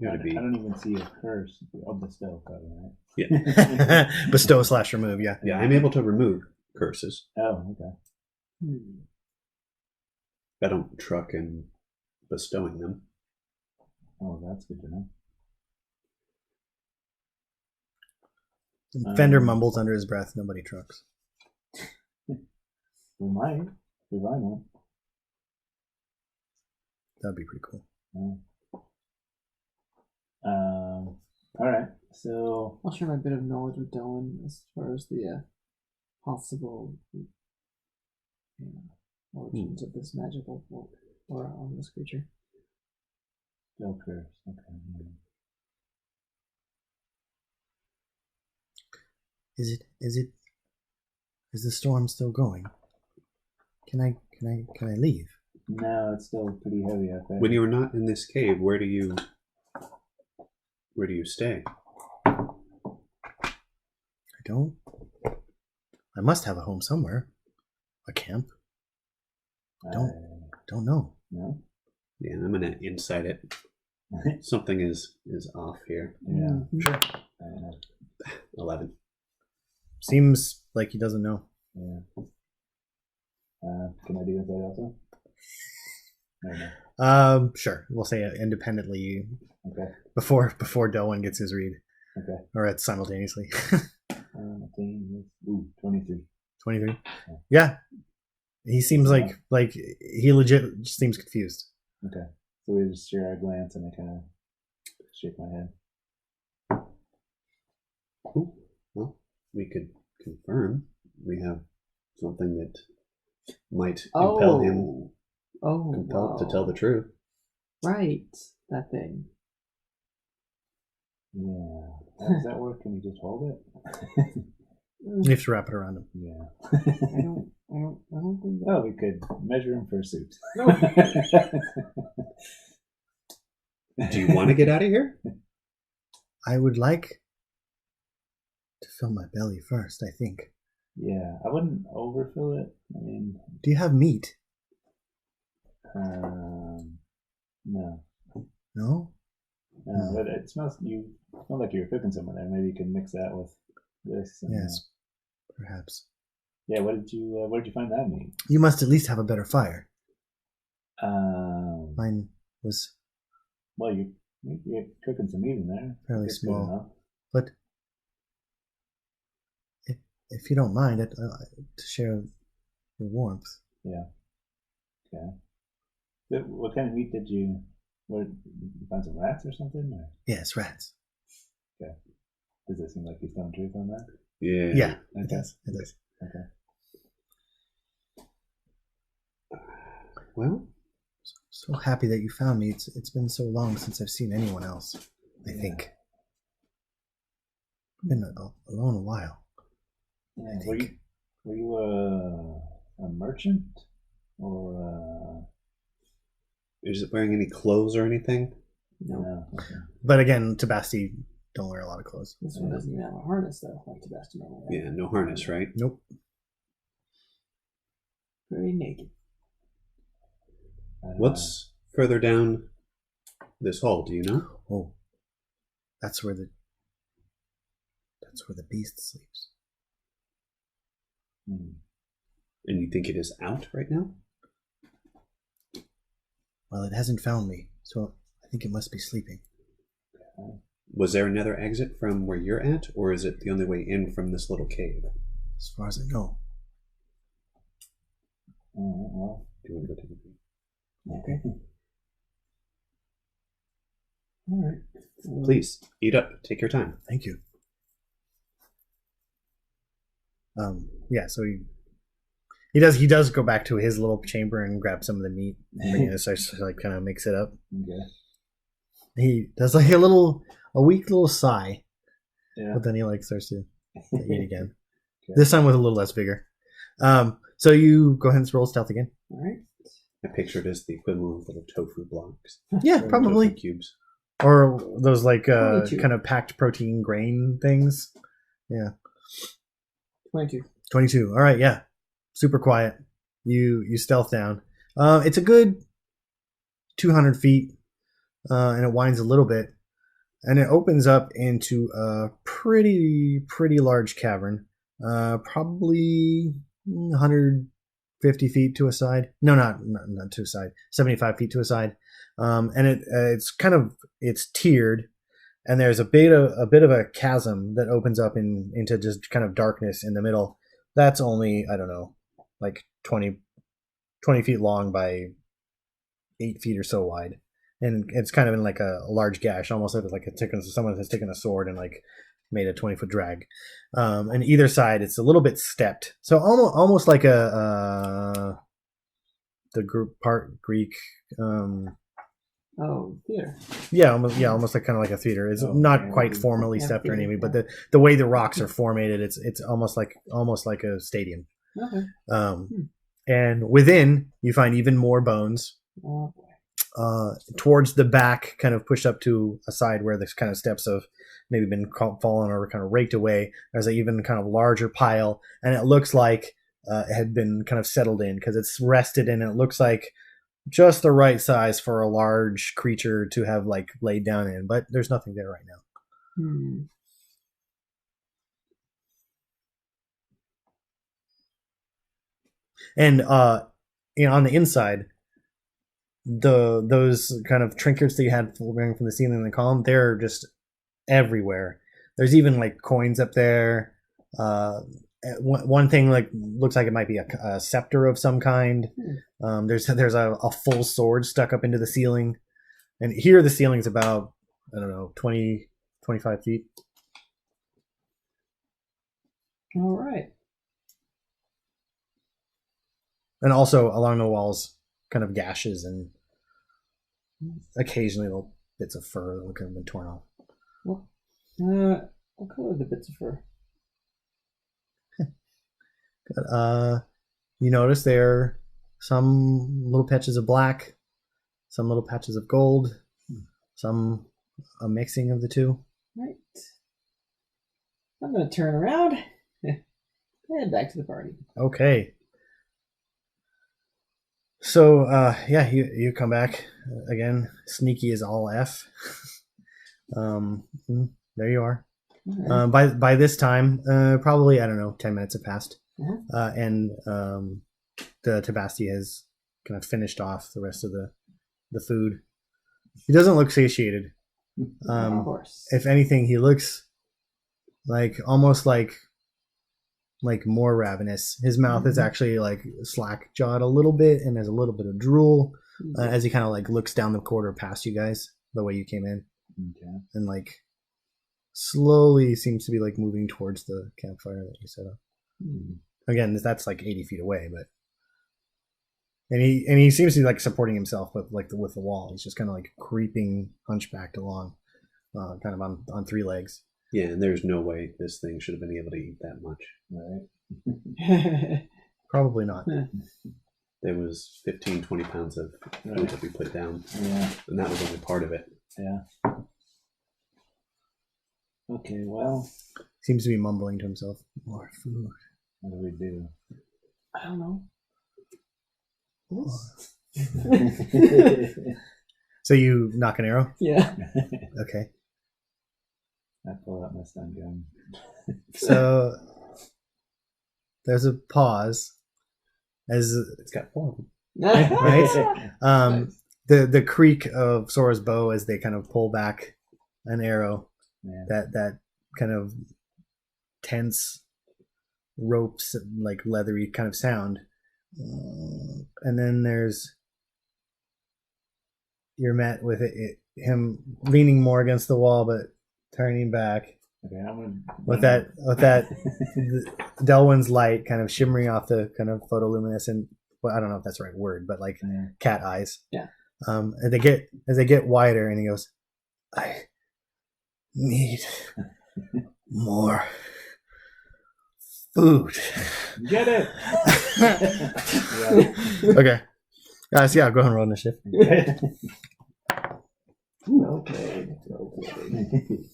I don't even see a curse. Oh, bestow, probably, right? Yeah. Bestow / remove. Yeah. Yeah, I'm able to remove curses. Oh, okay. I don't truck in bestowing them. Oh, that's good to know. Fender mumbles under his breath. Nobody trucks. We might. We might not. That'd be pretty cool. All right. So I'll share my bit of knowledge with Dylan as far as the possible origins of this magical aura on this creature. still curse. Okay. Is the storm still going? Can I leave? No, it's still pretty heavy out there. When you're not in this cave, where do you stay? I don't. I must have a home somewhere. A camp. Don't know. No. Yeah, I'm gonna insight it. Something is off here. Yeah. Sure. 11. Seems like he doesn't know. Yeah. Can I do that also? No. Sure. We'll say it independently. Okay. Before Delwyn gets his read. Okay. Or at simultaneously. 23. 23. Yeah. He seems like he legit just seems confused. Okay. So we just share our glance and I kind of shake my head. Cool. Well, we could confirm we have something that might compel him to tell the truth. Right. That thing. Yeah. How does that work? Can you just hold it? You have to wrap it around him. Yeah. I don't think that. Oh, we could measure him for a suit. Do you want to get out of here? I would like to fill my belly first, I think. Yeah, I wouldn't overfill it. I mean, do you have meat? No. No? We but it smells. You smell like you're cooking something there. Maybe you can mix that with this. And, Yes, perhaps. yeah. Where did you find that meat? You must at least have a better fire. Um. Mine was Well, you're cooking some meat in there. fairly That's good small. enough. But if you don't mind, to share your warmth. Yeah. Okay. So what kind of meat did you? What, you find some rats or something? Or Yes, rats. does it seem like he's telling truth on that? Yeah. Yeah, it Okay. does. It does. Okay. Well, So happy that you found me. It's been so long since I've seen anyone else. I Yeah. think. Been alone a while. Yeah. I Were think. you a merchant or is it wearing any clothes or anything? no? Okay. But again, Tabasti don't wear a lot of clothes. This one doesn't even have a harness, though, like Sebastian normally has. Yeah, no harness, right? Nope. Very naked. What's further down this hall? Do you know? Oh, that's where the beast sleeps. Hmm. And you think it is out right now? Well, it hasn't found me, so I think it must be sleeping. Was there another exit from where you're at, or is it the only way in from this little cave? As far as I know. Well, Do you want to go take a peek? Okay. All right. Please, eat up. Take your time. Thank you. Yeah, so he does go back to his little chamber and grab some of the meat and starts to like kind of mix it up. okay. He does like a weak little sigh, Yeah. but then he like starts to eat again. Okay. This time with a little less vigor. So you go ahead and roll stealth again. All right. I picture it as the equivalent of little tofu blocks. Yeah, Or probably. tofu cubes. Or those like 22. kind of packed protein grain things. Yeah. 22. 22. All right, yeah. Super quiet. You stealth down. It's a good 200 feet, and it winds a little bit, and it opens up into a pretty large cavern. Probably 150 feet to a side. No, not to a side. 75 feet to a side. And it's tiered, and there's a bit of a chasm that opens up into just kind of darkness in the middle. That's only, I don't know, like 20 feet long by 8 feet or so wide, and it's kind of in like a large gash, almost like someone has taken a sword and like made a 20-foot drag. And either side, it's a little bit stepped, so almost like the group part Greek. Oh, theater. Almost like kind of like a theater. It's Oh, not yeah, quite formally yeah, stepped or theater, anything, but yeah. the way the rocks are formatted, it's almost like a stadium. Okay. And within, you find even more bones. Oh, boy. Towards the back, kind of pushed up to a side where there's kind of steps have maybe been fallen or kind of raked away. There's an even kind of larger pile, and it looks like it had been kind of settled in because it's rested in. It looks like just the right size for a large creature to have like laid down in, but there's nothing there right now. And on the inside, those kind of trinkets that you had wearing from the ceiling in the column, they're just everywhere. There's even like coins up there. One thing like looks like it might be a scepter of some kind. There's a full sword stuck up into the ceiling, and here the ceiling's about, I don't know, 20, 25 feet. All right. And also along the walls, kind of gashes and occasionally little bits of fur that have been torn off. What color are the bits of fur? You notice there are some little patches of black, some little patches of gold, some a mixing of the two. Right. I'm going to turn around and head back to the party. Okay. So, you come back again. Sneaky as all F. There you are. Alright. By this time, probably I don't know, 10 minutes have passed, Mhm. and the Tabasti has kind of finished off the rest of the food. He doesn't look satiated. Of course. If anything, he looks like almost like more ravenous. His mouth is actually like slack jawed a little bit, and there's a little bit of drool as he kind of like looks down the corridor past you guys, the way you came in, Okay. and like slowly seems to be like moving towards the campfire that you set up. Again, that's like 80 feet away, but and he seems to be like supporting himself with the wall. He's just kind of like creeping hunchbacked along, kind of on three legs. Yeah, and there's no way this thing should have been able to eat that much. Right. Probably not. There was 15, 20 pounds of food that we put down, Yeah. and that was only part of it. Yeah. Okay. Well, Seems to be mumbling to himself. More food. what do we do? I don't know. So you knock an arrow? Yeah. Okay. I pull out my stun gun. So there's a pause as It's got 4 of them. Right? Nice. the creak of Sora's bow as they kind of pull back an arrow, Yeah. that kind of tense ropes, like leathery kind of sound. And then you're met with him leaning more against the wall, but turning back Okay. I'm gonna. with that Delwyn's light kind of shimmering off the kind of photoluminescent. Well, I don't know if that's the right word, but like Yeah. cat eyes. Yeah. And they get wider, and he goes, "I need more food." Get it. Okay. Guys, yeah, go ahead and roll initiative. Yeah. Well played. Well played.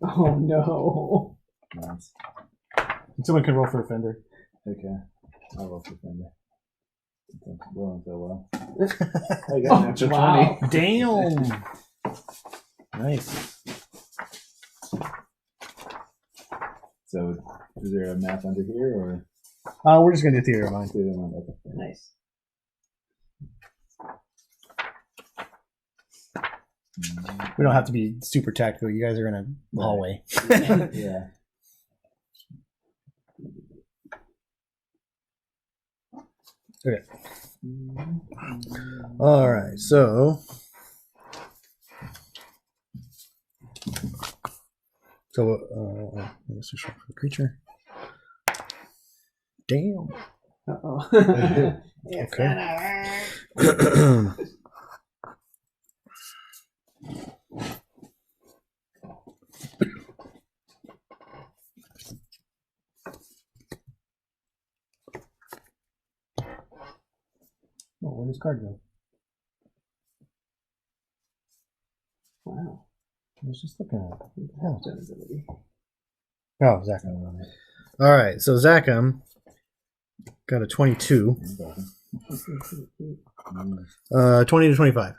Oh no. Nice. Someone can roll for offender. Okay. I'll roll for Fender. It's rolling so well. I got an extra Wow. 20. Damn. Nice. So, is there a map under here or? We're just gonna do theater of mind. Clear them on? Okay. Nice. We don't have to be super tactical. You guys are in a hallway. Yeah. Okay. All right. So let's just for the creature. Damn. Uh-oh. It's Okay. gonna hurt. Oh, where does card go? Wow. I was just looking at it. What the hell? Ability. Oh, Zachem. All right. So Zachem got a 22. 20 to 25. 20 to 25.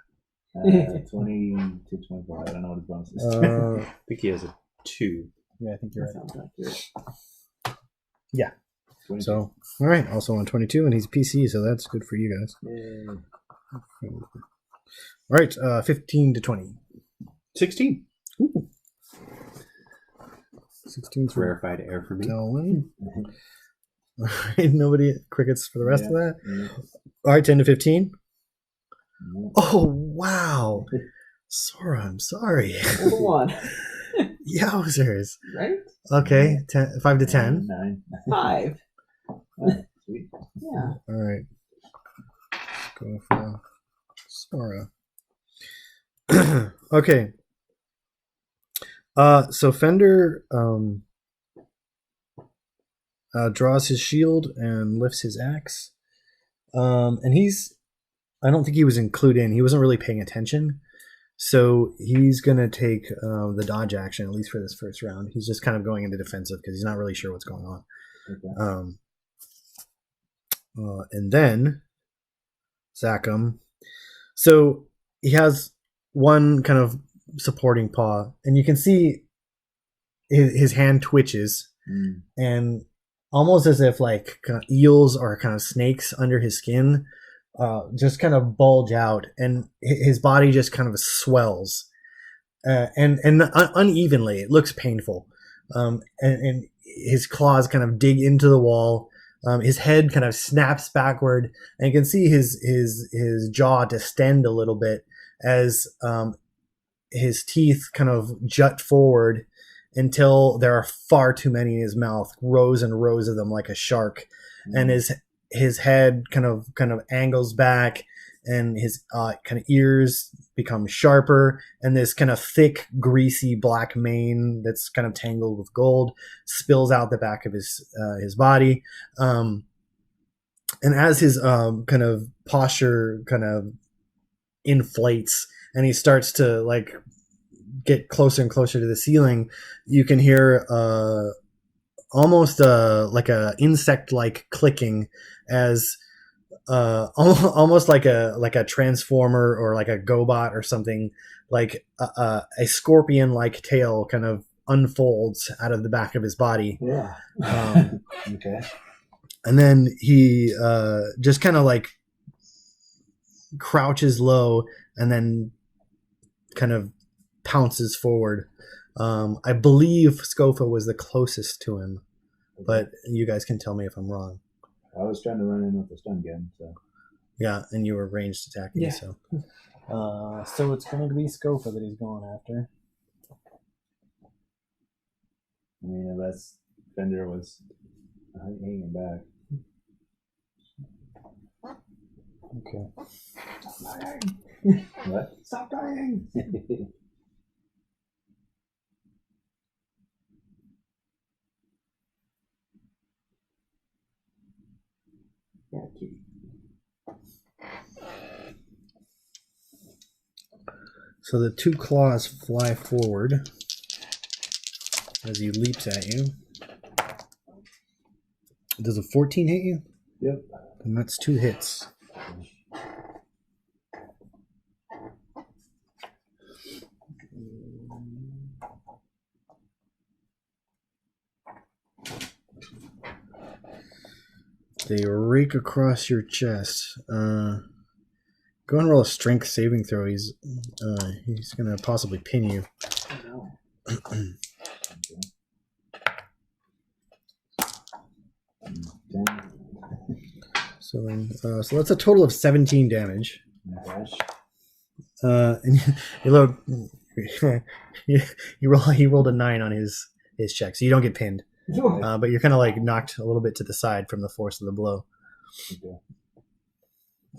I don't know what his bonus is. I think he has a 2. Yeah, I think you're That right. sounds accurate. Yeah. 22. So, all right. Also on 22, and he's PC, so that's good for you guys. Yay. All right. 15 to 20. 16. Ooh. 16 for Rarefied air for me. Delwyn. All right. Nobody crickets for the rest of that. Yeah. All right. 10 to 15. Yeah. Oh, wow. Sora, I'm sorry. Roll one. Yowzers. Right? Okay. 5 to 10. 9. 5. Oh, sweet. Yeah. All right. Let's go for Sora. Okay. So Fender draws his shield and lifts his axe. And I don't think he was included in. He wasn't really paying attention. So he's going to take the dodge action, at least for this first round. He's just kind of going into defensive because he's not really sure what's going on. Okay. And then Zachem. So he has one kind of supporting paw, and you can see his hand twitches, and almost as if like kind of eels or kind of snakes under his skin just kind of bulge out, and his body just kind of swells and unevenly. It looks painful, and his claws kind of dig into the wall. His head kind of snaps backward, and you can see his jaw distend a little bit as his teeth kind of jut forward until there are far too many in his mouth, rows and rows of them like a shark, and his head kind of angles back, and his kind of ears become sharper, and this kind of thick, greasy black mane that's kind of tangled with gold spills out the back of his body. And as his kind of posture kind of inflates, and he starts to like get closer and closer to the ceiling, you can hear almost like a insect-like clicking as almost like a transformer or like a GoBot or something, like a scorpion-like tail kind of unfolds out of the back of his body. Yeah. Okay. And then he just kind of like crouches low and then kind of pounces forward. I believe Scofa was the closest to him, but you guys can tell me if I'm wrong. I was trying to run in with the stun gun, so. Yeah, and you were ranged attacking, Yeah. so. So it's going to be Scofa that he's going after. I mean, unless Fender was hanging back. Okay. Stop dying! What? Stop dying! Yeah, kitty. So the two claws fly forward as he leaps at you. Does a 14 hit you? Yep. And that's 2 hits. They rake across your chest. Go and roll a strength saving throw. He's gonna possibly pin you. So that's a total of 17 damage. Oh my gosh. And he rolled a 9 on his check, so you don't get pinned. But you're kind of like knocked a little bit to the side from the force of the blow. Okay.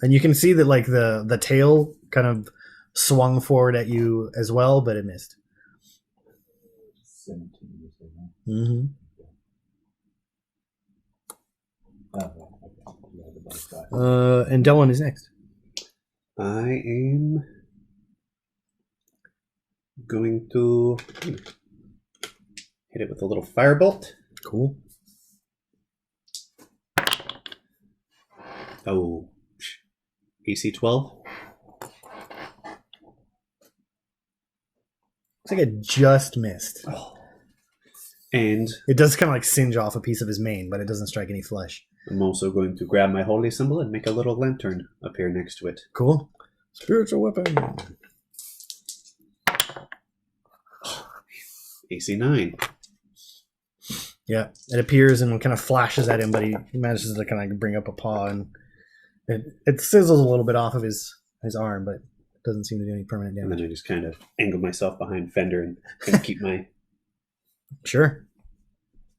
And you can see that like the tail kind of swung forward at you as well, but it missed. 17, you said, huh? Mm-hmm. Oh, okay. You had the butterfly. And Dylan is next. I am going to hit it with a little firebolt. Cool. Oh, AC 12. Looks like it just missed. And It does kind of like singe off a piece of his mane, but it doesn't strike any flesh. I'm also going to grab my holy symbol and make a little lantern appear next to it. Cool. Spiritual weapon. AC 9. Yeah, it appears and kind of flashes at him, but he manages to kind of like bring up a paw, and it sizzles a little bit off of his arm, but it doesn't seem to do any permanent And damage. then I just kind of angle myself behind Fender and kind of keep my Sure.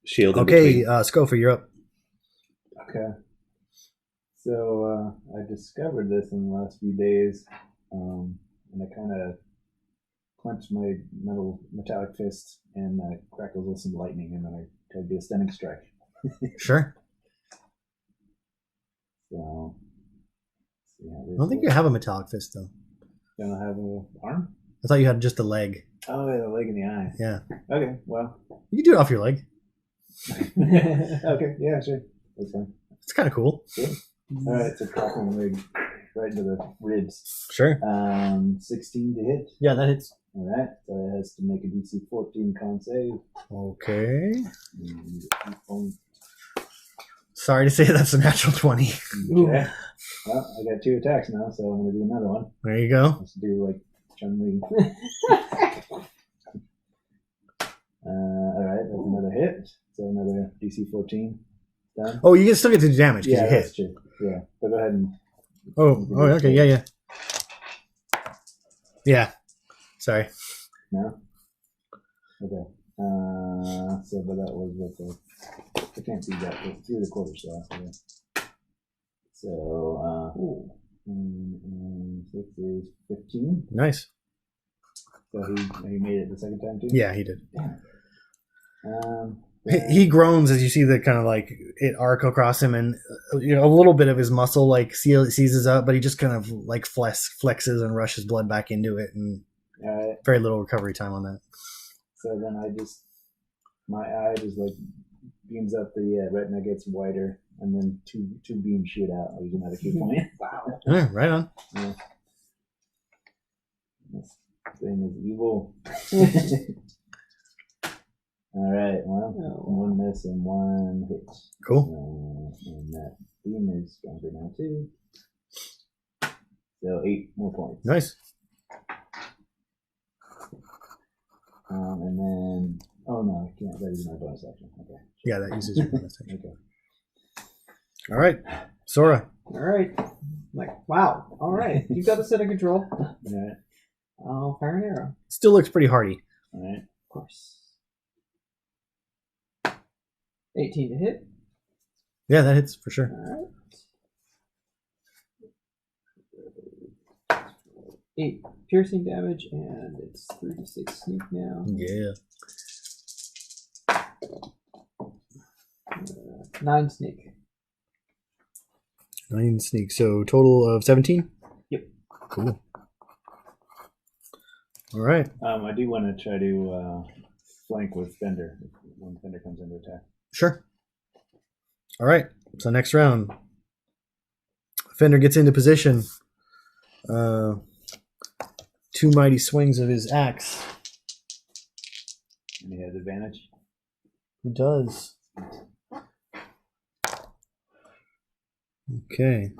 shield in Okay, between. Scofa, you're up. Okay. So I discovered this in the last few days, and I kind of clenched my metallic fist and crackled with some lightning, and then I tried to do a stunning strike. Sure. So, I don't think you have a metallic fist, though. Don't have an arm? I thought you had just a leg. Oh, yeah, the leg in the eye. Yeah. Okay, well. You can do it off your leg. Okay, yeah, sure. That's fine. It's kind of cool. All right, so crackling leg. right into the ribs. Sure. 16 to hit. Yeah, that hits. All right, so it has to make a DC 14 con save. Okay. And Sorry to say that's a natural 20. okay. Well, I got 2 attacks now, so I'm going to do another one. There you go. Let's do like Chun-Li. All right, that's another hit. So another DC 14. Done. Oh, you can still get to do damage because Yeah, you hit. that's true. Yeah, but go ahead and. Oh, okay, yeah. Yeah. Sorry. No? Okay. So, but that was with the. I can't see that. It's through the quarter staff. Yeah. So, 6 is 15. Nice. So he made it the second time too? Yeah, he did. Damn. He groans as you see the kind of like it arc across him, and a little bit of his muscle like seizes up, but he just kind of like flexes and rushes blood back into it, and very little recovery time on that. So then my eye just like beams up, the retina gets wider, and then two beams shoot out. I was another key point. Wow. Yeah, right on. Yeah. This thing is evil. All right, well, 1 miss and 1 hit. Cool. And that beam is stronger now too. So 8 more points. Nice. And then, oh no, I can't. That is my bonus action. Okay. Yeah, that uses your bonus action. Okay. All right, Sora. All right. Like, wow. All right. You've got this under control. All right. I'll fire an arrow. Still looks pretty hardy. All right. Of course. 18 to hit. Yeah, that hits for sure. All right. 8 piercing damage, and it's 3d6 sneak now. Yeah. 9 sneak. 9 sneak. So total of 17? Yep. Cool. All right. I do want to try to flank with Fender when Fender comes into attack. Sure. All right. So next round, Fender gets into position. 2 mighty swings of his axe. And he has advantage. He does. Okay.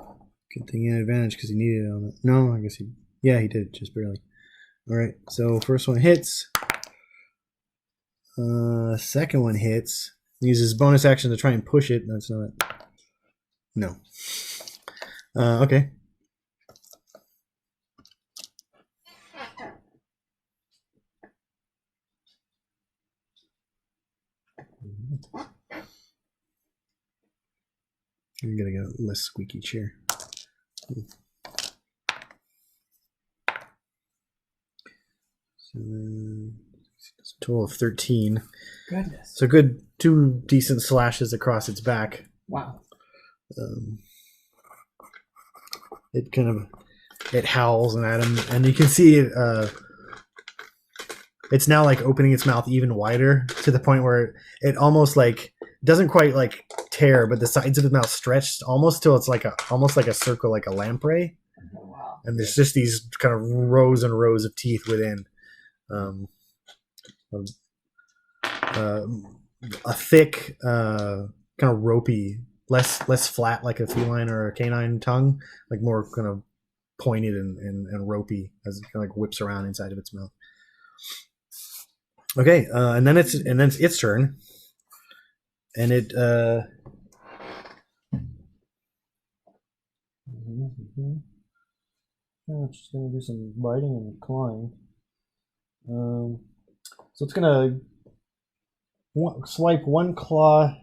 Good thing he had advantage because he needed it on it. No, I guess he... Yeah, he did, just barely. All right. So first one hits. Second one hits. He uses bonus action to try and push it. That's not it. No. Okay. I'm gonna get a less squeaky chair. So it's a total of 13. Goodness. So good 2 decent slashes across its back. Wow. It kind of howls at him, and you can see it. It's now like opening its mouth even wider to the point where it almost like doesn't quite like tear, but the sides of its mouth stretched almost till it's like almost like a circle, like a lamprey. Wow. And there's just these kind of rows and rows of teeth within. A thick, kind of ropey, less flat like a feline or a canine tongue, like more kind of pointed and ropey as it kind of like whips around inside of its mouth. Okay, and then it's its turn, and it it's just gonna do some biting and clawing. So it's gonna swipe 1 claw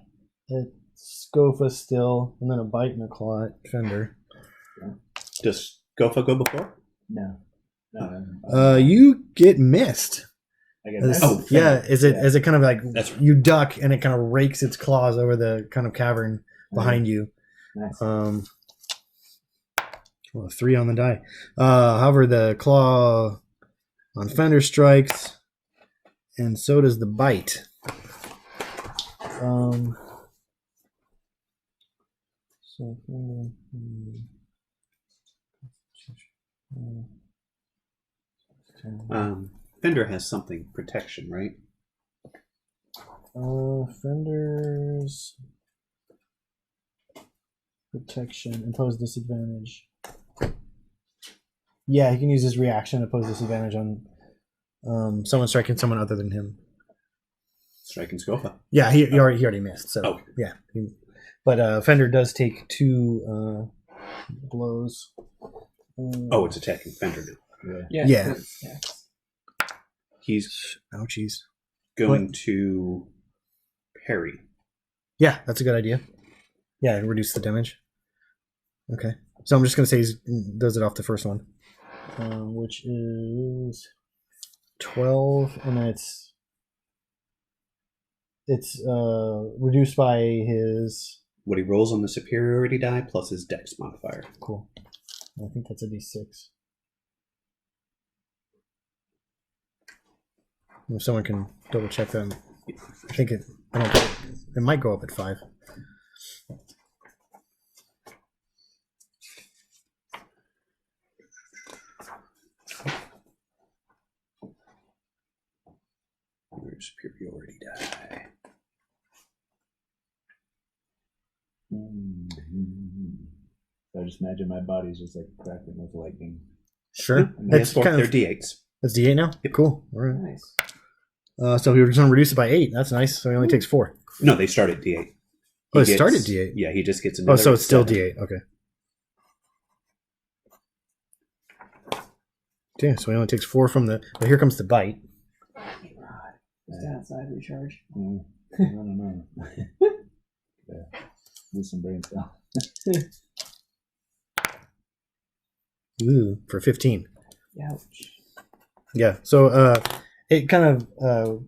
at Scofa still, and then a bite and a claw at Fender. Does Gofa go before? No. you get missed. I get As- that. yeah, as it kind of like That's- you duck and it kind of rakes its claws over the kind of cavern behind you. Nice. Well, 3 on the die. However, the claw on Fender strikes, and so does the bite. So Fender has something protection, right? Fender's protection, impose disadvantage. Yeah, he can use his reaction to impose disadvantage on someone striking someone other than him. Striking Scofa. Yeah, he already missed. So Okay. yeah, but Fender does take 2 blows. Oh, it's attacking Fender now. Yeah. He's Ouchies. going to parry. Yeah, that's a good idea. Yeah, reduce the damage. Okay, so I'm just gonna say he does it off the first one, which is 12, and then it's reduced by his What he rolls on the superiority die plus his dex modifier. cool. I think that's a d6. If someone can double check that, I think it might go up at 5. Where's superiority die? So I just imagine my body's just like cracking with lightning. Sure, That's that's kind they're of D8s. that's d8 now. Yep. Cool. All right. Nice. So he was going to reduce it by 8. That's nice. So he only takes 4. No, they start at D8. Oh, He it started D8. Yeah, he just gets another. Oh, so it's still 7. D8. Okay. Okay, so he only takes 4 from the. But here comes the bite. Just outside recharge. I don't know. Yeah. Lose some brain cell. Ooh, for 15. Ouch. Yeah. So it kind of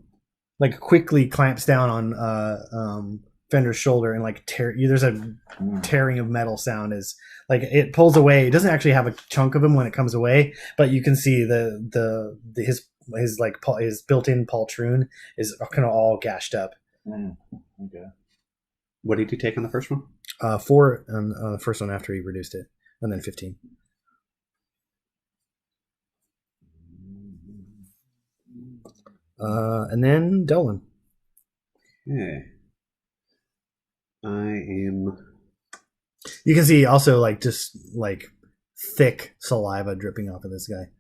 like quickly clamps down on Fender's shoulder and like there's a tearing of metal sound as like it pulls away. It doesn't actually have a chunk of him when it comes away, but you can see his built-in poltroon is kind of all gashed up. Okay. What did he take on the first one? 4 on the first one after he reduced it, and then 15. And then Dolan. Okay. I am. You can see also like just like thick saliva dripping off of this guy.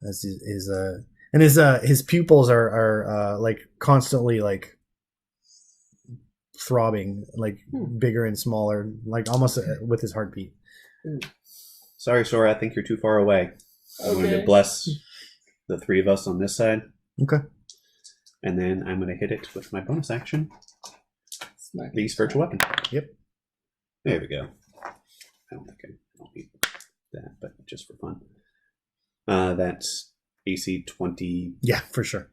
That's his pupils are like constantly like throbbing, like bigger and smaller, like almost with his heartbeat. Sorry, Sora. I think you're too far away. I'm going to bless the 3 of us on this side. Okay. And then I'm going to hit it with my bonus action. Smack The spiritual weapon. Yep. There we go. I don't need that, but just for fun. That's AC 20. Yeah, for sure.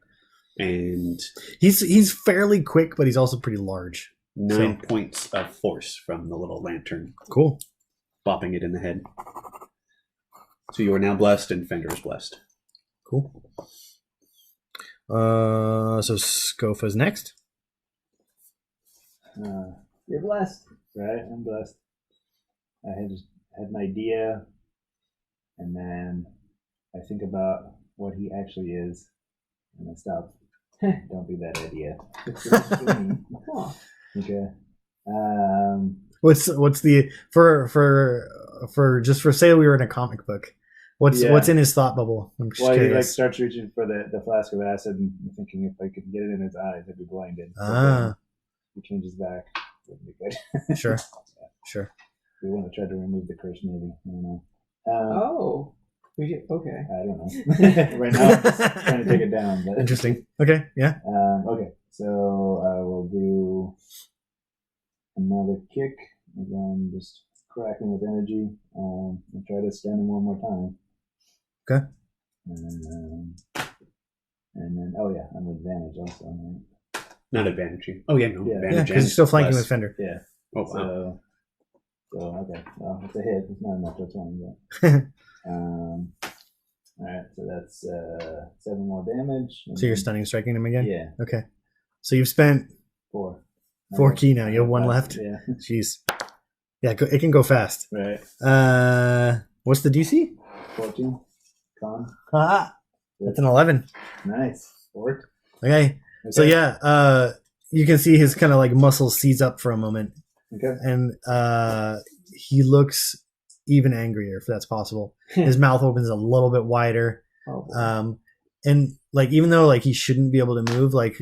And He's fairly quick, but he's also pretty large. 9 points of force from the little lantern, Cool. bopping it in the head. So you are now blessed, and Fender is blessed. Cool. So Scofa's next. You're blessed. Right, I'm blessed. I had an idea, and then I think about what he actually is, and I stop. Don't be that idea. Huh. Okay. What's the for just for say we were in a comic book. What's in his thought bubble? I'm just Well, he like curious. starts reaching for the flask of acid and thinking if I could get it in his eyes, I'd be blinded. But Ah. then he changes back. Wouldn't be good. Sure. Sure. We want to try to remove the curse, maybe. I don't know. Oh. Okay. I don't know. Right now, I'm just trying to take it down. But Interesting. Okay. Yeah. Okay, so I will do another kick. As I'm just cracking with energy. I'll try to stand him one more time. Okay. And then, oh yeah, I'm with advantage also. Right? Not advantaging. Oh, yeah, no. Yeah. Yeah, Advantage because you're still flanking plus- with Fender. Yeah. Oh, wow. So okay. Well, it's a hit. It's not enough. That's 20. But, all right. So that's 7 more damage. So you're stunning striking him again? Yeah. Okay. So you've spent 4. 4 key now. You have 1 5, left. Yeah. Jeez. Yeah, it can go fast. Right. What's the DC? 14. 14. Con. Ah, that's an 11. Nice. Fort. Okay. So yeah, you can see his kind of like muscles seize up for a moment, Okay. and he looks even angrier, if that's possible. His mouth opens a little bit wider, Oh, boy. and like even though like he shouldn't be able to move, like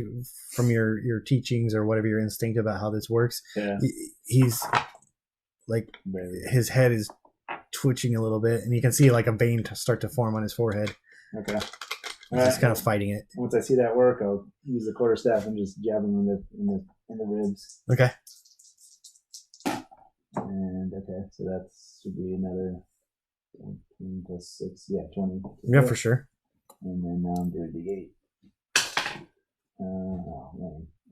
from your teachings or whatever your instinct about how this works, Yeah. he's like his head is twitching a little bit, and you can see like a vein start to form on his forehead. Okay. He's kind of fighting it. Once I see that work, I'll use the quarterstaff and just jab him in the ribs. Okay. And okay, so that should be another 10 plus 6. Yeah, 20. Yeah, for sure. And then now I'm doing the 8. Oh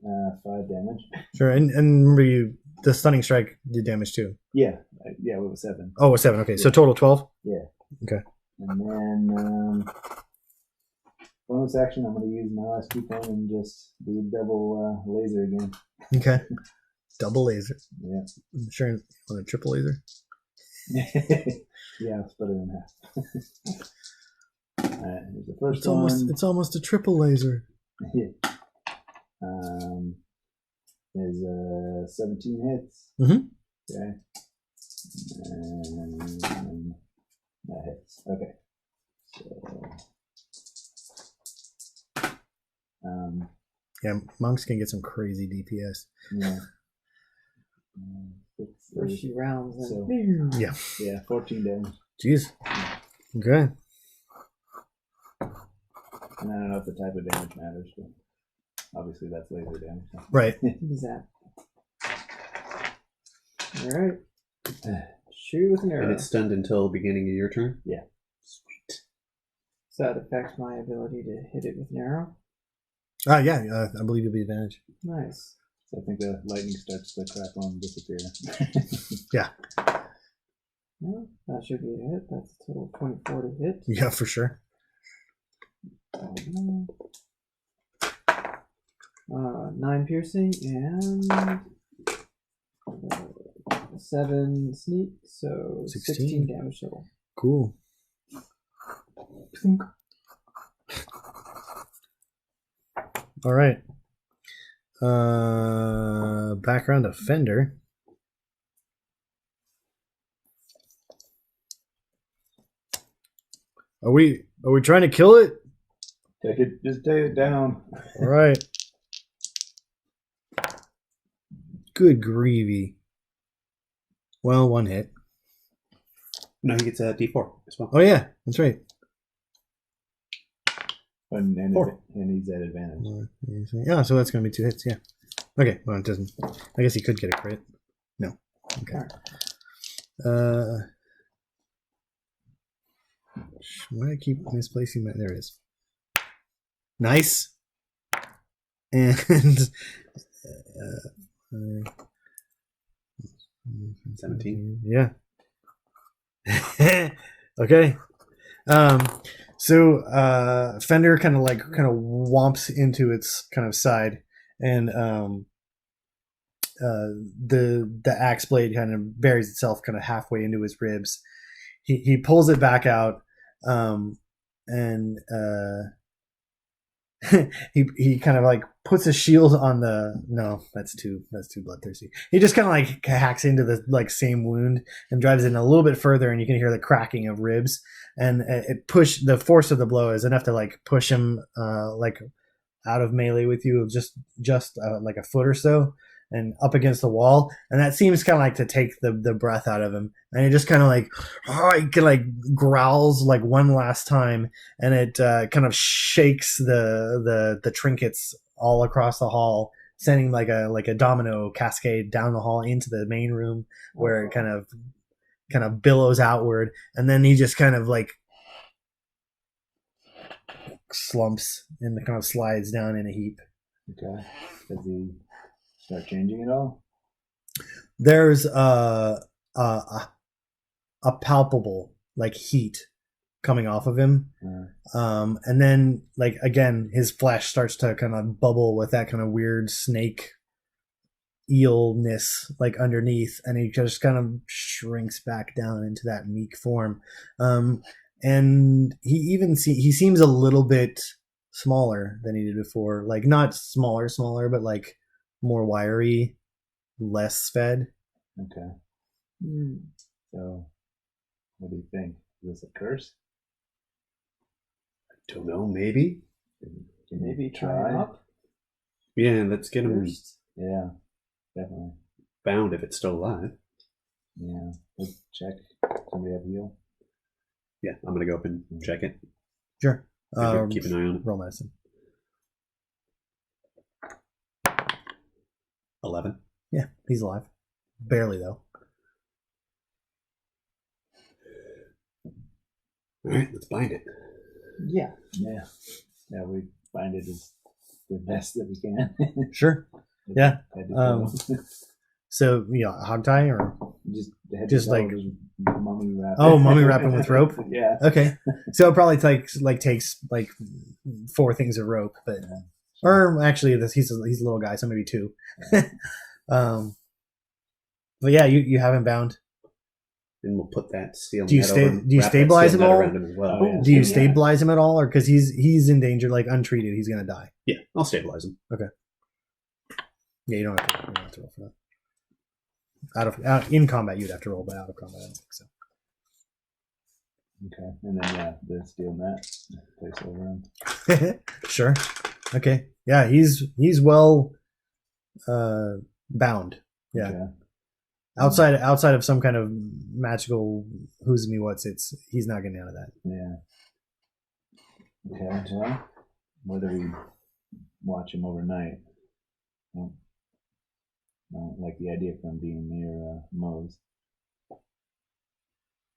man, 5 damage. Sure, and remember the stunning strike did damage too. Yeah, it was 7. Oh, it was 7. Okay, so total 12. Yeah. Okay. And then bonus action, I'm going to use my last key point and just do double laser again. Okay. Double laser. Yeah. I'm sure you want a triple laser. Yeah, I'll split it in half. Alright, here's the first one. It's almost a triple laser. Yeah. Is 17 hits. Mhm. Okay. And that hits. Okay. So, Yeah, monks can get some crazy DPS. yeah. First few rounds. So- Then. Yeah. Yeah, 14 damage. Jeez. Okay. And I don't know if the type of damage matters, but obviously that's laser damage. Right. Exactly. All right. Shoot with an And arrow. it's stunned until the beginning of your turn? Yeah. Sweet. So that affects my ability to hit it with an arrow. Yeah, I believe you'll be advantage. Nice. So I think the lightning starts to crackle and disappear. Well, that should be a hit. That's a total of 24 to hit. Yeah, for sure. 9 piercing and 7 sneak, so 16 damage total. Cool. All right. Background offender. Are we trying to kill it? Just take it down. All right. Good gravy. Well, 1 hit. No, he gets a D4 as well. Oh yeah, that's right. And Four. he's at advantage. Yeah, so that's gonna be 2 hits. Yeah. Okay. Well, it doesn't. I guess he could get a crit. No. Okay. Why do I keep misplacing my? There it is. Nice. And 17. Yeah. Okay. So Fender kind of womps into its kind of side, and the axe blade kind of buries itself kind of halfway into his ribs. He pulls it back out, and he kind of like puts a shield on the. No, that's too bloodthirsty. He just kind of like hacks into the like same wound and drives it in a little bit further, and you can hear the cracking of ribs. And the force of the blow is enough to like push him like out of melee with you, just like a foot or so, and up against the wall. And that seems kind of like to take the breath out of him. And he just kind of like growls like one last time, and it kind of shakes the trinkets all across the hall, sending like a domino cascade down the hall into the main room, where it kind of billows outward, and then he just kind of like slumps and kind of slides down in a heap. Okay. Does he start changing at all? There's a palpable like heat coming off of him, and then like again his flesh starts to kind of bubble with that kind of weird snake eelness like underneath, and he just kind of shrinks back down into that meek form, and and he seems a little bit smaller than he did before. Like not smaller, but like more wiry, less fed. Okay. Hmm. So, what do you think? Is this a curse? Don't know. Maybe. Can Maybe you try him up Yeah. Let's get him first. Yeah, definitely. bound if it's still alive. Yeah. Let's check. Somebody have heal? Yeah. I'm gonna go up and check it. Sure. Keep an eye on it. Roll medicine. 11. Yeah, he's alive. Barely though. All right. Let's bind it. Yeah. Yeah. Yeah, we find it as the best that we can. Sure. Yeah. Head to Um, toe. So hog tie or just head just to toe, like- just mummy wrap. Oh, mummy wrapping with rope? Yeah. okay. So it probably takes like 4 things of rope, but or actually he's a little guy, so maybe 2. But yeah, you have him bound. And we'll put that steel. Do you net sta- over, do you wrap that stabilize steel him net all? around him as well? Oh, yeah. Do you Yeah. stabilize him at all, or because he's in danger, like untreated, he's gonna die? Yeah. I'll stabilize him. Yeah, you don't have to roll for that. Out in combat, you'd have to roll, but out of combat, I don't think so. Okay. And then the steel net place over him. Sure. Okay. Yeah, he's well bound. Yeah. Okay. Outside of some kind of magical who's me what's he's not getting out of that. Yeah. Okay. Well, whether we watch him overnight, I don't like the idea of him being near Moe's.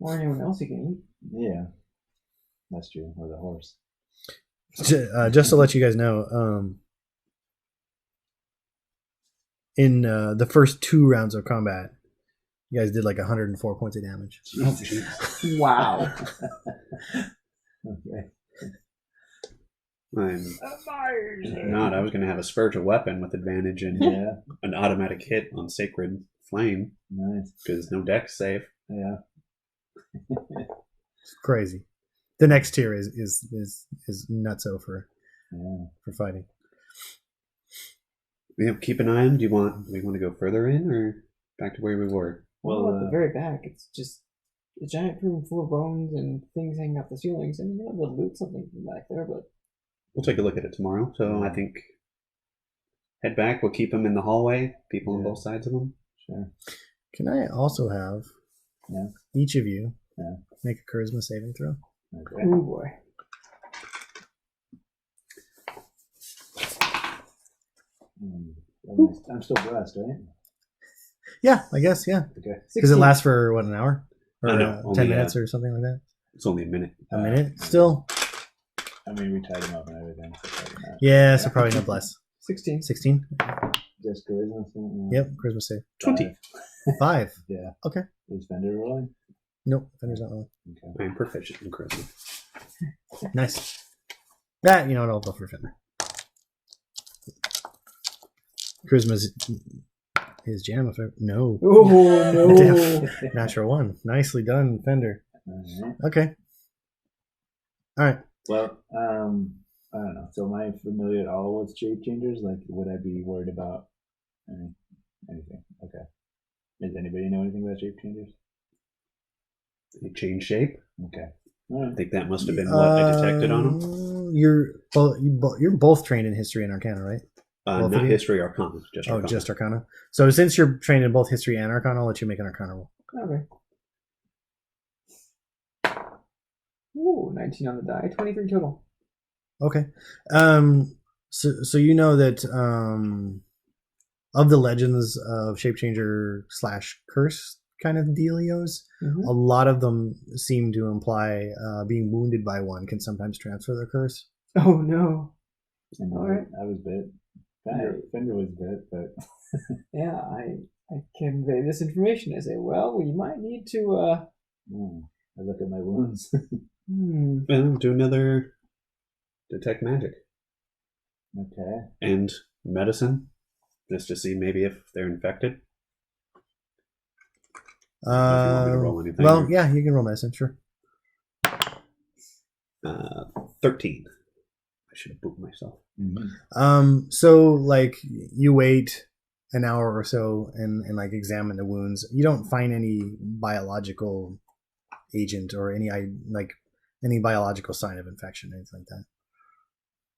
Or anyone else you can eat. Yeah, that's true. Or the horse. Just to let you guys know, in the first 2 rounds of combat, you guys did like 104 points of damage. Wow. Okay. I'm not. I was going to have a spiritual weapon with advantage and Yeah. an automatic hit on sacred flame Nice. because no dex save. Yeah. Crazy. The next tier is nutso for fighting. Yeah, keep an eye on. Do we want to go further in or back to where we were? Well, at the very back, it's just a giant room full of bones and things hanging off the ceilings. And you'll be able to loot something from back there, but We'll take a look at it tomorrow. So I think head back. We'll keep them in the hallway. People on Yeah. both sides of them. Sure. Can I also have each of you make a charisma saving throw? Okay. oh boy. I'm still blessed, right? Yeah, I guess, yeah. Okay. Because it 16. lasts for what, an hour? Or I know, 10 only, minutes or something like that? It's only a minute. A minute? Still? I mean, we tied him up and everything. So probably not. Yeah, so probably no bless. 16. 16? Just charisma. So, Yep, charisma save. 20. 5. Yeah. Okay. Is Fender rolling? Nope, Fender's not rolling. Okay. I'm proficient in charisma. Nice. Yeah, you know what? I'll go for Fender. Charisma's his jam. If I, no. Oh, no. Natural 1. Nicely done, Fender. Alright. Okay. All right. Well, I don't know. So am I familiar at all with shape changers? Like, would I be worried about anything? Okay. Does anybody know anything about shape changers? They change shape. Okay. I All right. think that must have been what I detected on them. You're both trained in history and arcana, right? Both of Not you? history, arcana. Just arcana. Just arcana. So since you're trained in both history and arcana, I'll let you make an arcana roll. Okay. Ooh, 19 on the die. 23 total. Okay. So you know that of the legends of shapechanger / curse kind of dealios, a lot of them seem to imply being wounded by one can sometimes transfer their curse. Oh, no. And All right. I was bit. Fender was bit, but Yeah, I convey this information. I say, well, we might need to, I look at my wounds. Well, do another detect magic Okay. and medicine, just to see maybe if they're infected. If you want me to roll anything, Well, or- yeah, you can roll medicine, sure. 13. I should have booped myself. So like you wait an hour or so and like examine the wounds. You don't find any biological agent or any biological sign of infection or anything like that.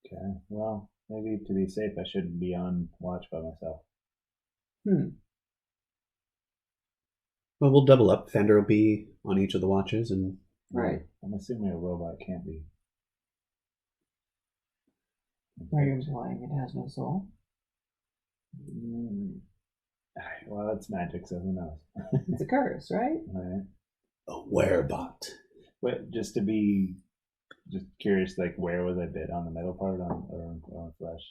Okay. Well, maybe to be safe, I shouldn't be on watch by myself. Well, we'll double up. Fender will be on each of the watches, and Right. I'm assuming a robot can't be. Are you implying it has no soul? Well, it's magic, so who knows? It's a curse, right? Right. a werebot. But just to be just curious, like where was I bit on the metal part or on flesh?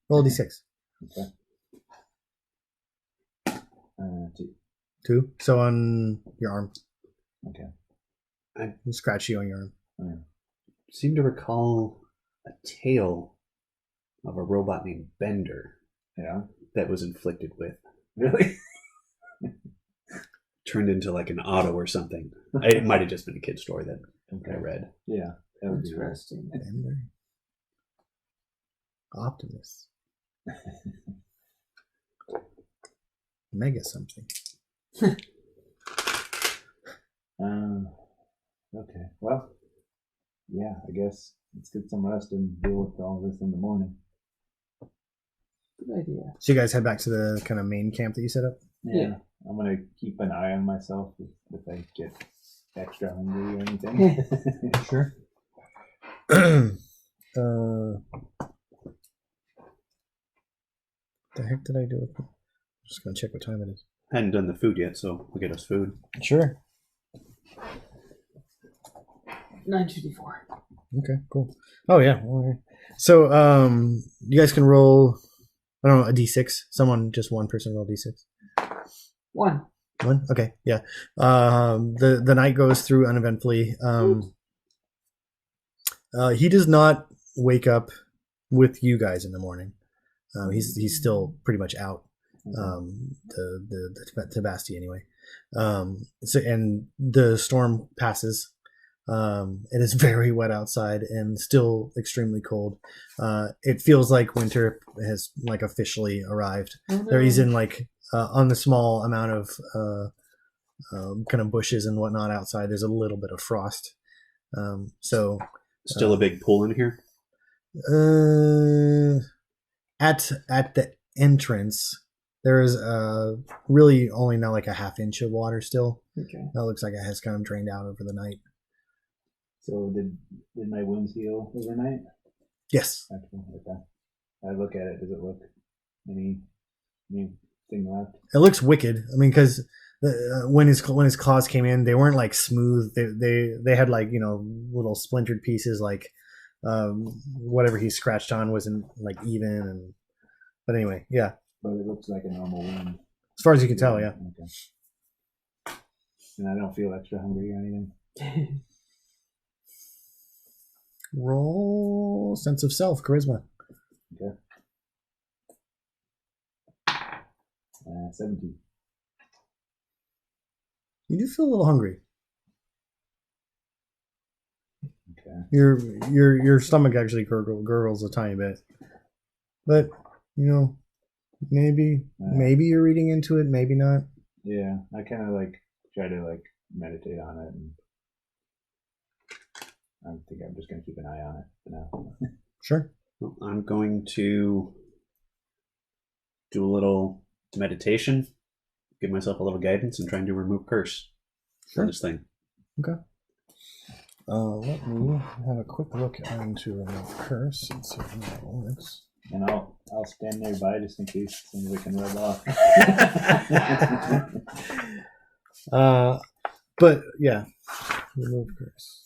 Roll d6. Okay. 2. 2. So on your arm. Okay. Scratch you on your arm. Yeah. Seem to recall a tale of a robot named Bender. Yeah. That was inflicted with. Really? Turned into like an auto or something. It might have just been a kid's story that I read. Yeah. That would be Interesting. Bender. Optimus. Mega something. Okay. Well, yeah, I guess let's get some rest and deal with all this in the morning. Good idea. So you guys head back to the kind of main camp that you set up? Yeah. I'm gonna keep an eye on myself if I get extra hungry or anything. Sure. The heck did I do with it? Just gonna check what time it is. Hadn't done the food yet, so we'll get us food. Sure. 954. Okay, cool. Oh yeah. Okay. So you guys can roll I don't know, a D6. Someone just one person roll D6. 1. 1? Okay, yeah. The night goes through uneventfully. He does not wake up with you guys in the morning. He's still pretty much out. The Tabasti anyway. So and the storm passes. It is very wet outside and still extremely cold. It feels like winter has like officially arrived. Oh, no. There he's in like on the small amount of kind of bushes and whatnot outside. There's a little bit of frost. So Still a big pool in here? at the entrance, there is really only now like a half inch of water still. Okay. That looks like it has kind of drained out over the night. So did my wounds heal overnight? Yes. Actually, okay. I look at it. Does it look anything left? It looks wicked. I mean, because when his claws came in, they weren't like smooth. They had like little splintered pieces. Like whatever he scratched on wasn't like even. But anyway, yeah. But it looks like a normal wound. As far as you can tell, yeah. Okay. And I don't feel extra hungry or anything. Roll sense of self, charisma. Okay. 17. You do feel a little hungry. Okay. Your stomach actually gurgles a tiny bit, but maybe you're reading into it, maybe not. Yeah, I kind of like try to like meditate on it, and I think I'm just gonna keep an eye on it for now. Sure. Well, I'm going to do a little meditation, give myself a little guidance, and try and do remove curse for this thing. Okay. Let me have a quick look into remove curse and see how that works. And I'll stand nearby just in case somebody can rub off. But yeah, remove curse.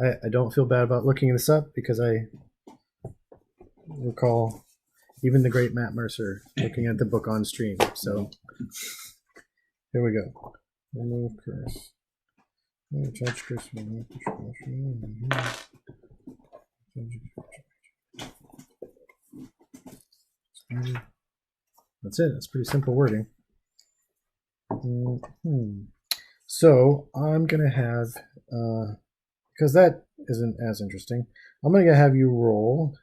I don't feel bad about looking this up because I recall even the great Matt Mercer looking at the book on stream. So here we go. Remove curse. Touch curse. That's it. That's pretty simple wording. So I'm gonna have because that isn't as interesting. I'm gonna have you roll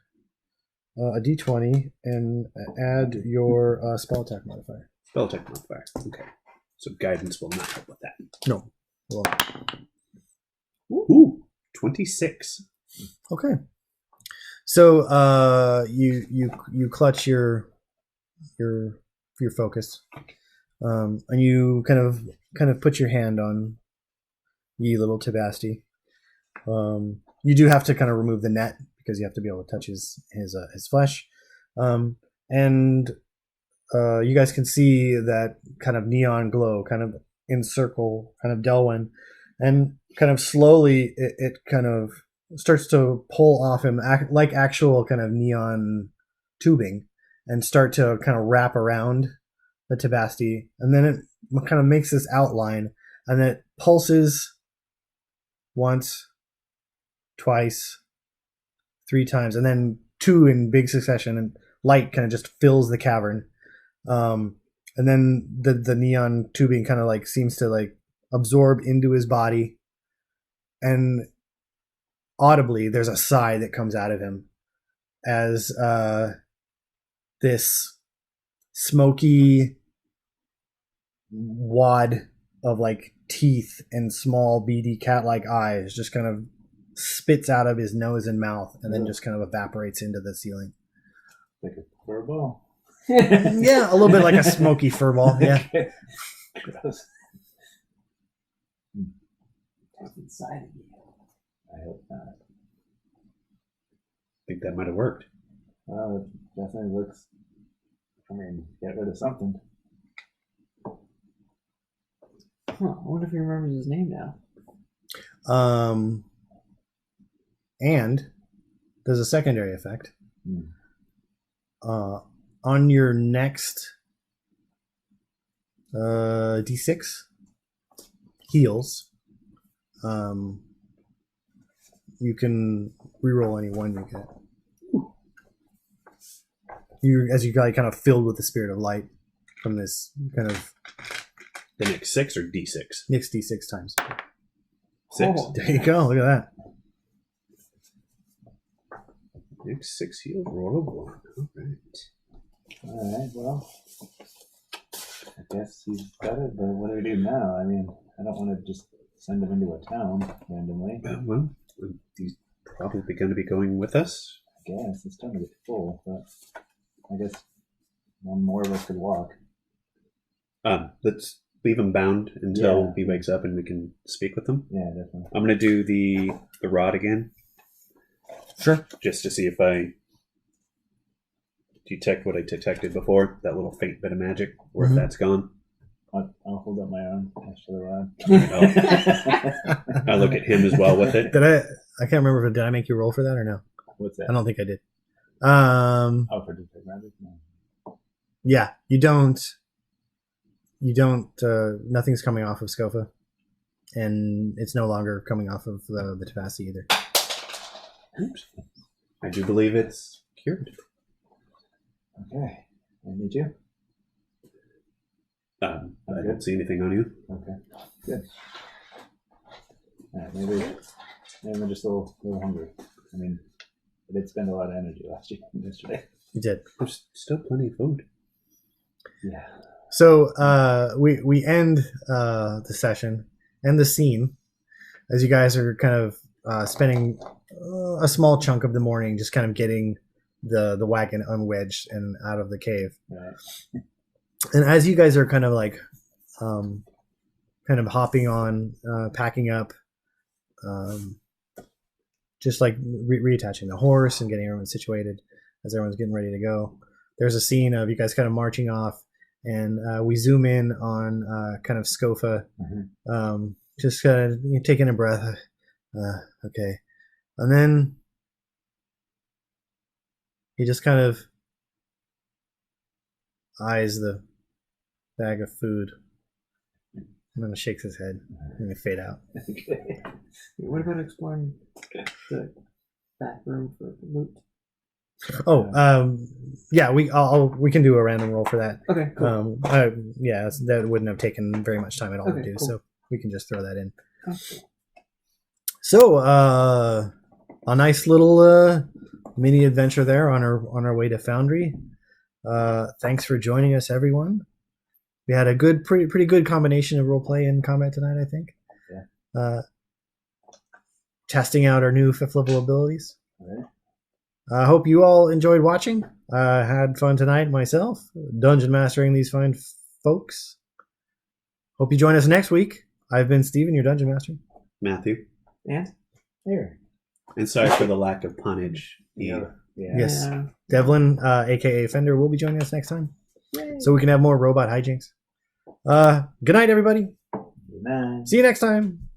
a d20 and add your spell attack modifier. Spell attack modifier. Okay. So guidance will not help with that. No. Well, Ooh, 26. okay. So you clutch your focus, and you kind of put your hand on ye little Tabasti. You do have to kind of remove the net because you have to be able to touch his flesh, and you guys can see that kind of neon glow kind of encircle kind of Delwyn, and kind of slowly it kind of starts to pull off him like actual kind of neon tubing and start to kind of wrap around the Tabasti, and then it kind of makes this outline, and then it pulses once, twice, 3 times, and then 2 in big succession, and light kind of just fills the cavern. And then the neon tubing kind of like seems to like absorb into his body, and audibly there's a sigh that comes out of him as this smoky wad of like teeth and small beady cat-like eyes just kind of spits out of his nose and mouth, and then just kind of evaporates into the ceiling. Like a fur ball. Yeah, a little bit like a smoky fur ball. Yeah. Gross. What's inside of you? I hope not. I think that might have worked. Well, it definitely looks. I mean, get rid of something. Huh, I wonder if he remembers his name now. And there's a secondary effect. Hmm. On your next D6 heals, you can reroll any one you get. As you got kind of filled with the spirit of light from this kind of The next 6 or D6? next D6 times. 6. Oh. There you go. Look at that. Next 6 heal, roll a 1. Alright, well. I guess he's got it, but what do we do now? I mean, I don't want to just send him into a town randomly. Well, he's probably going to be going with us. I guess it's starting to get full, but I guess one more of us could walk. Let's leave him bound until Yeah. he wakes up and we can speak with him. Yeah, definitely. I'm going to do the rod again. Sure. Just to see if I detect what I detected before, that little faint bit of magic, or if that's gone. I'll hold up my arm next to the rod. I look at him as well with it. I can't remember did I make you roll for that or no? What's that? I don't think I did. Oh, for detect magic? No. Yeah, you don't nothing's coming off of Scofa, and it's no longer coming off of the Tabasti either. Oops. I do believe it's cured. Okay. And me too? I don't see anything on you. Okay. Good. Alright, maybe I'm just a little hungry. I mean, I did spend a lot of energy yesterday. You did. There's still plenty of food. Yeah. So we end the session and the scene as you guys are kind of spending a small chunk of the morning just kind of getting the wagon unwedged and out of the cave. Right. And as you guys are kind of like kind of hopping on, packing up, just like reattaching the horse and getting everyone situated as everyone's getting ready to go, there's a scene of you guys kind of marching off, and we zoom in on kind of Scofa, just kind of taking a breath. Okay. And then he just kind of eyes the bag of food and then shakes his head and they fade out. Okay. What about exploring the back room for the loot? Yeah, we can do a random roll for that. Okay, cool. Yeah, that wouldn't have taken very much time at all to Okay, do, cool. so we can just throw that in. Okay. So, a nice little mini adventure there on our way to Foundry. Thanks for joining us, everyone. We had a pretty good combination of roleplay and combat tonight, I think. Yeah. Testing out our new 5th level abilities. All right. I hope you all enjoyed watching. Had fun tonight myself, dungeon mastering these fine folks. Hope you join us next week. I've been Steven, your dungeon master. Matthew. And? Here. And sorry for the lack of punnage. Yeah. Yes. Yeah. Devlin, aka Fender, will be joining us next time. Yay. So we can have more robot hijinks. Good night, everybody. Good night. See you next time.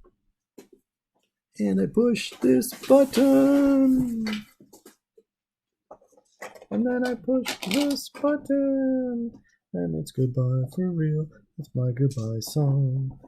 And I push this button. And then I push this button. And it's goodbye for real. It's my goodbye song.